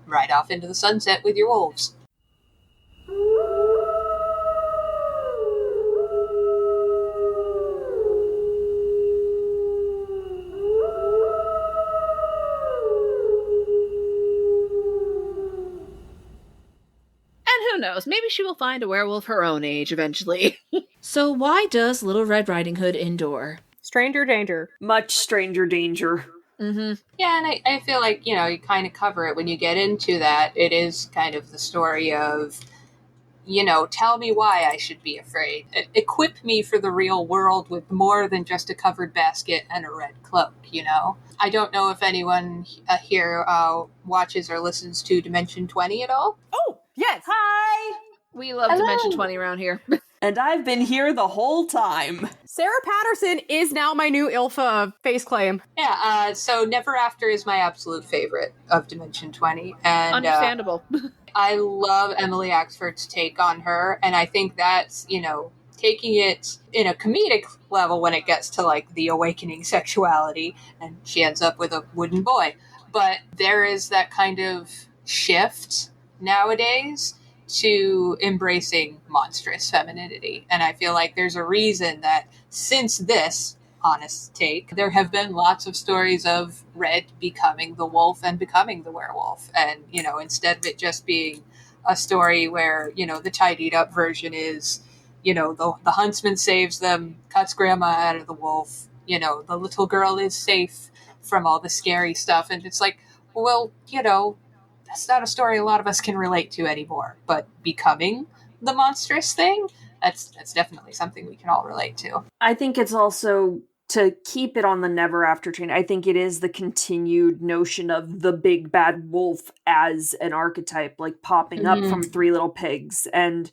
Right off into the sunset with your wolves. Who knows? Maybe she will find a werewolf her own age eventually. So why does Little Red Riding Hood endure? Stranger danger. Much stranger danger. Mm-hmm. Yeah, and I feel like, you kind of cover it when you get into that. It is kind of the story of, tell me why I should be afraid. Equip me for the real world with more than just a covered basket and a red cloak, I don't know if anyone here watches or listens to Dimension 20 at all. Oh, yes. Hi! We love Hello. Dimension 20 around here. And I've been here the whole time. Sarah Patterson is now my new Ilfa face claim. Yeah, so Never After is my absolute favorite of Dimension 20. And Understandable. I love Emily Axford's take on her, and I think that's, taking it in a comedic level when it gets to, the awakening sexuality, and she ends up with a wooden boy. But there is that kind of shift nowadays to embracing monstrous femininity. And I feel like there's a reason that since this honest take, there have been lots of stories of Red becoming the wolf and becoming the werewolf. And, instead of it just being a story where, the tidied up version is, the huntsman saves them, cuts grandma out of the wolf, the little girl is safe from all the scary stuff. And it's like, well, that's not a story a lot of us can relate to anymore. But becoming the monstrous thing, that's definitely something we can all relate to. I think it's also, to keep it on the Never After train, I think it is the continued notion of the big bad wolf as an archetype, popping up from Three Little Pigs. And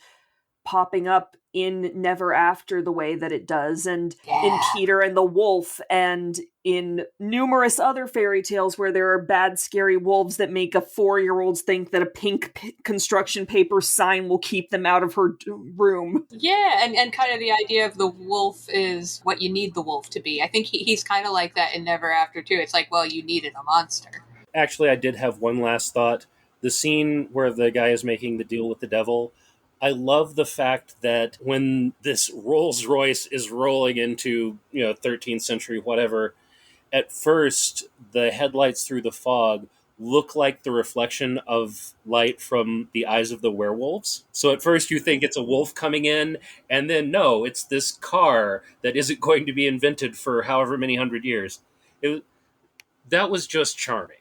popping up in Never After the way that it does, and in Peter and the Wolf, and in numerous other fairy tales where there are bad, scary wolves that make a 4-year-old think that a pink construction paper sign will keep them out of her room. Yeah, and kind of the idea of the wolf is what you need the wolf to be. I think he's kind of like that in Never After, too. It's like, well, you needed a monster. Actually, I did have one last thought. The scene where the guy is making the deal with the devil, I love the fact that when this Rolls Royce is rolling into, 13th century, whatever, at first the headlights through the fog look like the reflection of light from the eyes of the werewolves. So at first you think it's a wolf coming in, and then no, it's this car that isn't going to be invented for however many hundred years. That was just charming.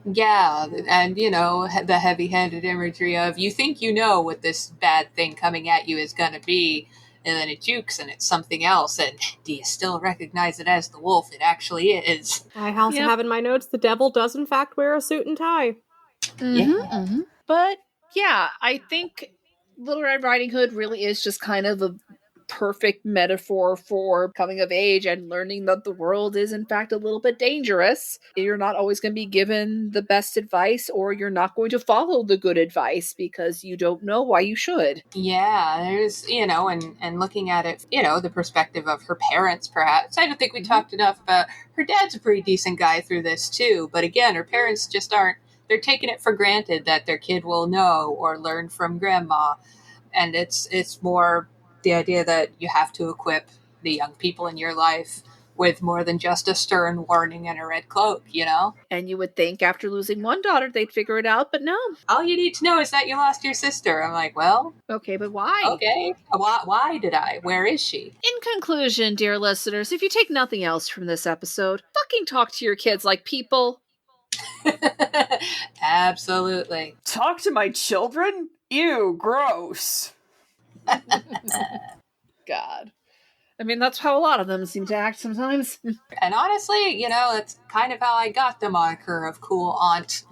Yeah, and, the heavy-handed imagery of you think you know what this bad thing coming at you is going to be, and then it jukes and it's something else, and do you still recognize it as the wolf? It actually is. I also have in my notes the devil does in fact wear a suit and tie. But, yeah, I think Little Red Riding Hood really is just kind of a perfect metaphor for coming of age and learning that the world is in fact a little bit dangerous. You're not always going to be given the best advice, or you're not going to follow the good advice because you don't know why you should. Yeah, there's, and looking at it, the perspective of her parents, perhaps. I don't think we talked enough about her dad's a pretty decent guy through this too, but again, her parents just aren't, they're taking it for granted that their kid will know or learn from grandma. And it's more the idea that you have to equip the young people in your life with more than just a stern warning and a red cloak, And you would think after losing one daughter they'd figure it out, but no. All you need to know is that you lost your sister. I'm like, well... Okay, but why? Okay, why did I? Where is she? In conclusion, dear listeners, if you take nothing else from this episode, fucking talk to your kids like people. Absolutely. Talk to my children? Ew, gross. God. I mean, that's how a lot of them seem to act sometimes. And honestly, that's kind of how I got the moniker of cool aunt.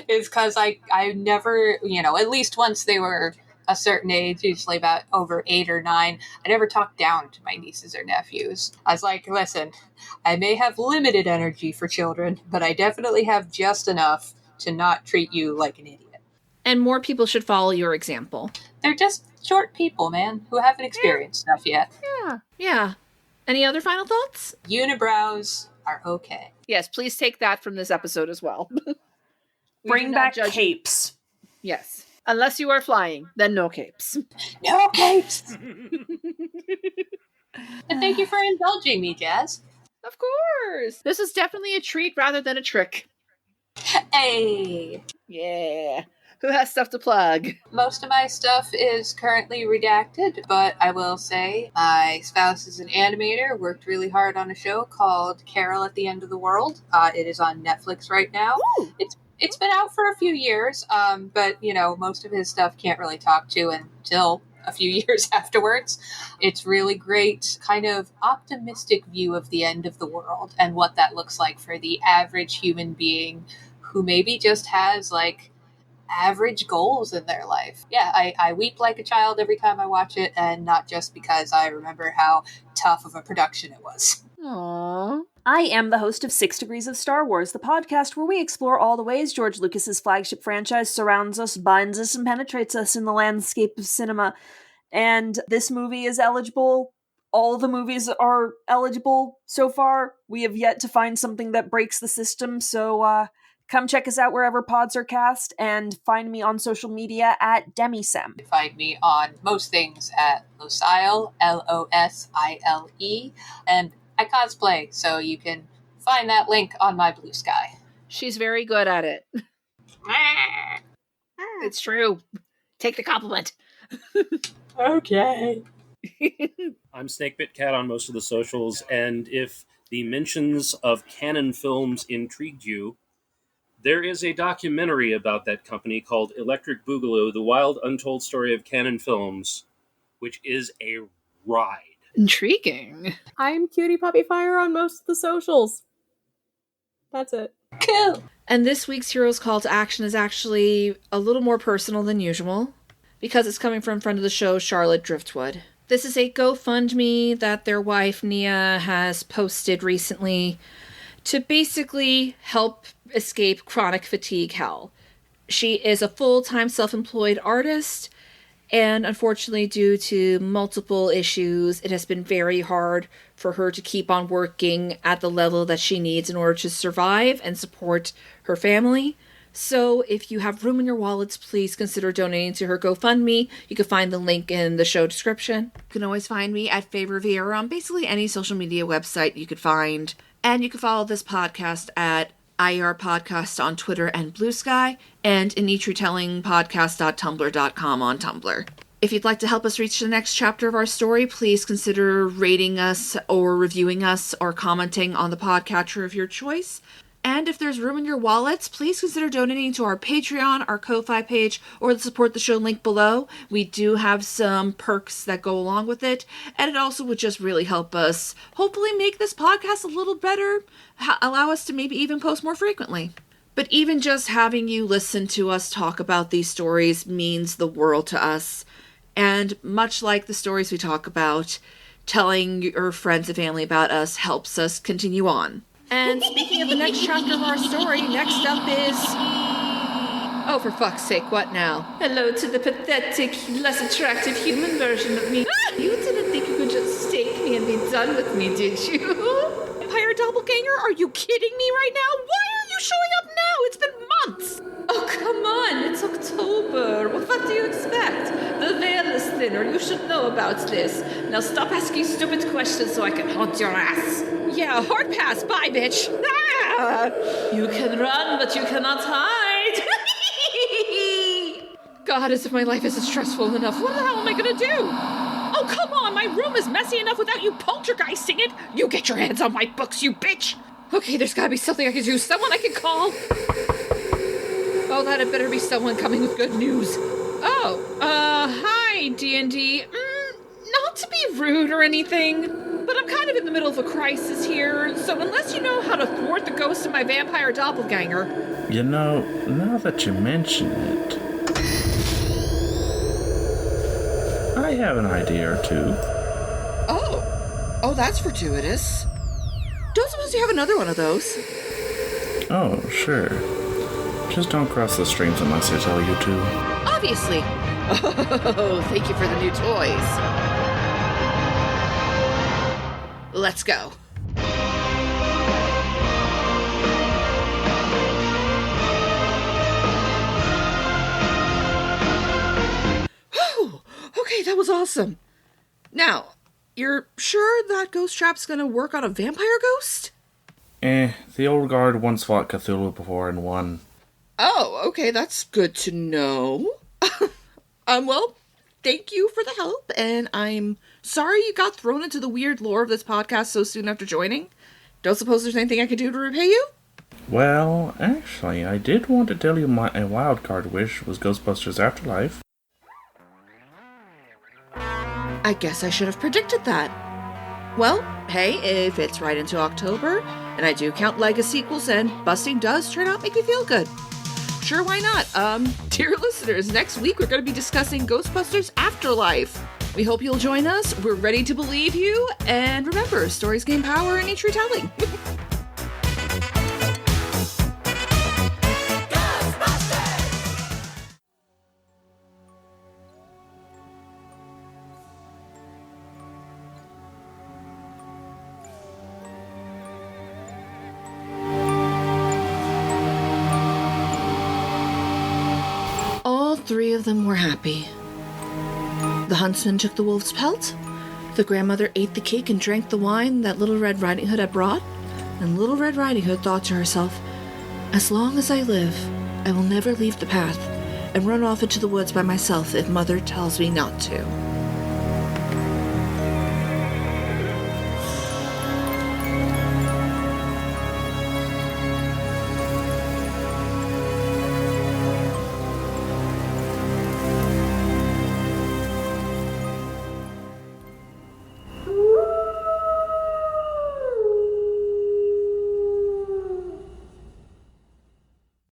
Is because I never, at least once they were a certain age, usually about over 8 or 9, I never talked down to my nieces or nephews. I was like, listen, I may have limited energy for children, but I definitely have just enough to not treat you like an idiot. And more people should follow your example. They're just short people, man, who haven't experienced stuff yet. Yeah. Any other final thoughts? Unibrows are okay. Yes, please take that from this episode as well. Bring back capes. Yes. Unless you are flying, then no capes. No capes! And thank you for indulging me, Jazz. Of course. This is definitely a treat rather than a trick. Hey! Yeah. Who has stuff to plug? Most of my stuff is currently redacted, but I will say my spouse is an animator, worked really hard on a show called Carol at the End of the World. It is on Netflix right now. Ooh. It's been out for a few years, but, most of his stuff can't really talk to until a few years afterwards. It's really great, kind of optimistic view of the end of the world and what that looks like for the average human being who maybe just has, average goals in their life. Yeah, I weep like a child every time I watch it, and not just because I remember how tough of a production it was. Aww. I am the host of 6 Degrees of Star Wars, the podcast where we explore all the ways George Lucas's flagship franchise surrounds us, binds us, and penetrates us in the landscape of cinema. And this movie is eligible. All the movies are eligible so far. We have yet to find something that breaks the system, so come check us out wherever pods are cast, and find me on social media at Demisem. Find me on most things at Losile, Losile, and I cosplay, so you can find that link on my Blue Sky. She's very good at it. It's true. Take the compliment. Okay. I'm SnakeBitCat on most of the socials, and if the mentions of Canon Films intrigued you, there is a documentary about that company called Electric Boogaloo, The Wild Untold Story of Canon Films, which is a ride. Intriguing. I'm Cutie Puppy Fire on most of the socials. That's it. Cool. And this week's Hero's Call to Action is actually a little more personal than usual. because it's coming from friend of the show, Charlotte Driftwood. This is a GoFundMe that their wife, Nia, has posted recently to basically help escape chronic fatigue hell. She is a full-time self-employed artist, and unfortunately, due to multiple issues, it has been very hard for her to keep on working at the level that she needs in order to survive and support her family. So if you have room in your wallets, please consider donating to her GoFundMe. You can find the link in the show description. You can always find me at Faye Revere on basically any social media website you could find. And you can follow this podcast at IR Podcast on Twitter and Blue Sky, and anitretellingpodcast.tumblr.com on Tumblr. If you'd like to help us reach the next chapter of our story, please consider rating us or reviewing us or commenting on the podcatcher of your choice. And if there's room in your wallets, please consider donating to our Patreon, our Ko-Fi page, or the Support the Show link below. We do have some perks that go along with it, and it also would just really help us hopefully make this podcast a little better, allow us to maybe even post more frequently. But even just having you listen to us talk about these stories means the world to us. And much like the stories we talk about, telling your friends and family about us helps us continue on. And speaking of the next chapter of our story, next up is... Oh, for fuck's sake, what now? Hello to the pathetic, less attractive human version of me. You didn't think you could just stake me and be done with me, did you? Vampire doppelganger, are you kidding me right now? Why are you showing up now? It's been months! Oh, come on, it's October. What do you expect? The veil is thinner. You should know about this. Now stop asking stupid questions so I can haunt your ass. Yeah, hard pass. Bye, bitch. Ah! You can run, but you cannot hide. God, as if my life isn't stressful enough. What the hell am I gonna do? Oh, come on. My room is messy enough without you poltergeisting it. You get your hands on my books, you bitch. Okay, there's gotta be something I can do. Someone I can call. Oh, that had better be someone coming with good news. Oh, hi, D&D. Not to be rude or anything, but I'm kind of in the middle of a crisis here, so unless you know how to thwart the ghost of my vampire doppelganger... You know, now that you mention it, I have an idea or two. Oh, that's fortuitous. Don't suppose you have another one of those? Oh, sure. Just don't cross the streams unless I tell you to. Obviously. Oh, thank you for the new toys. Let's go. Whew. Okay, that was awesome. Now, you're sure that ghost trap's gonna work on a vampire ghost? The old guard once fought Cthulhu before and won. Oh, okay, that's good to know. Well, thank you for the help, and I'm sorry you got thrown into the weird lore of this podcast so soon after joining. Don't suppose there's anything I can do to repay you? Well, actually, I did want to tell you my wildcard wish was Ghostbusters Afterlife. I guess I should have predicted that. Well, hey, if it's right into October, and I do count Lego sequels, and busting does turn out make me feel good. Sure, why not? Dear listeners, next week we're going to be discussing Ghostbusters Afterlife. We hope you'll join us. We're ready to believe you. And remember, stories gain power in each retelling. All three of them were happy. The huntsman took the wolf's pelt, the grandmother ate the cake and drank the wine that Little Red Riding Hood had brought, and Little Red Riding Hood thought to herself, "As long as I live, I will never leave the path and run off into the woods by myself if Mother tells me not to."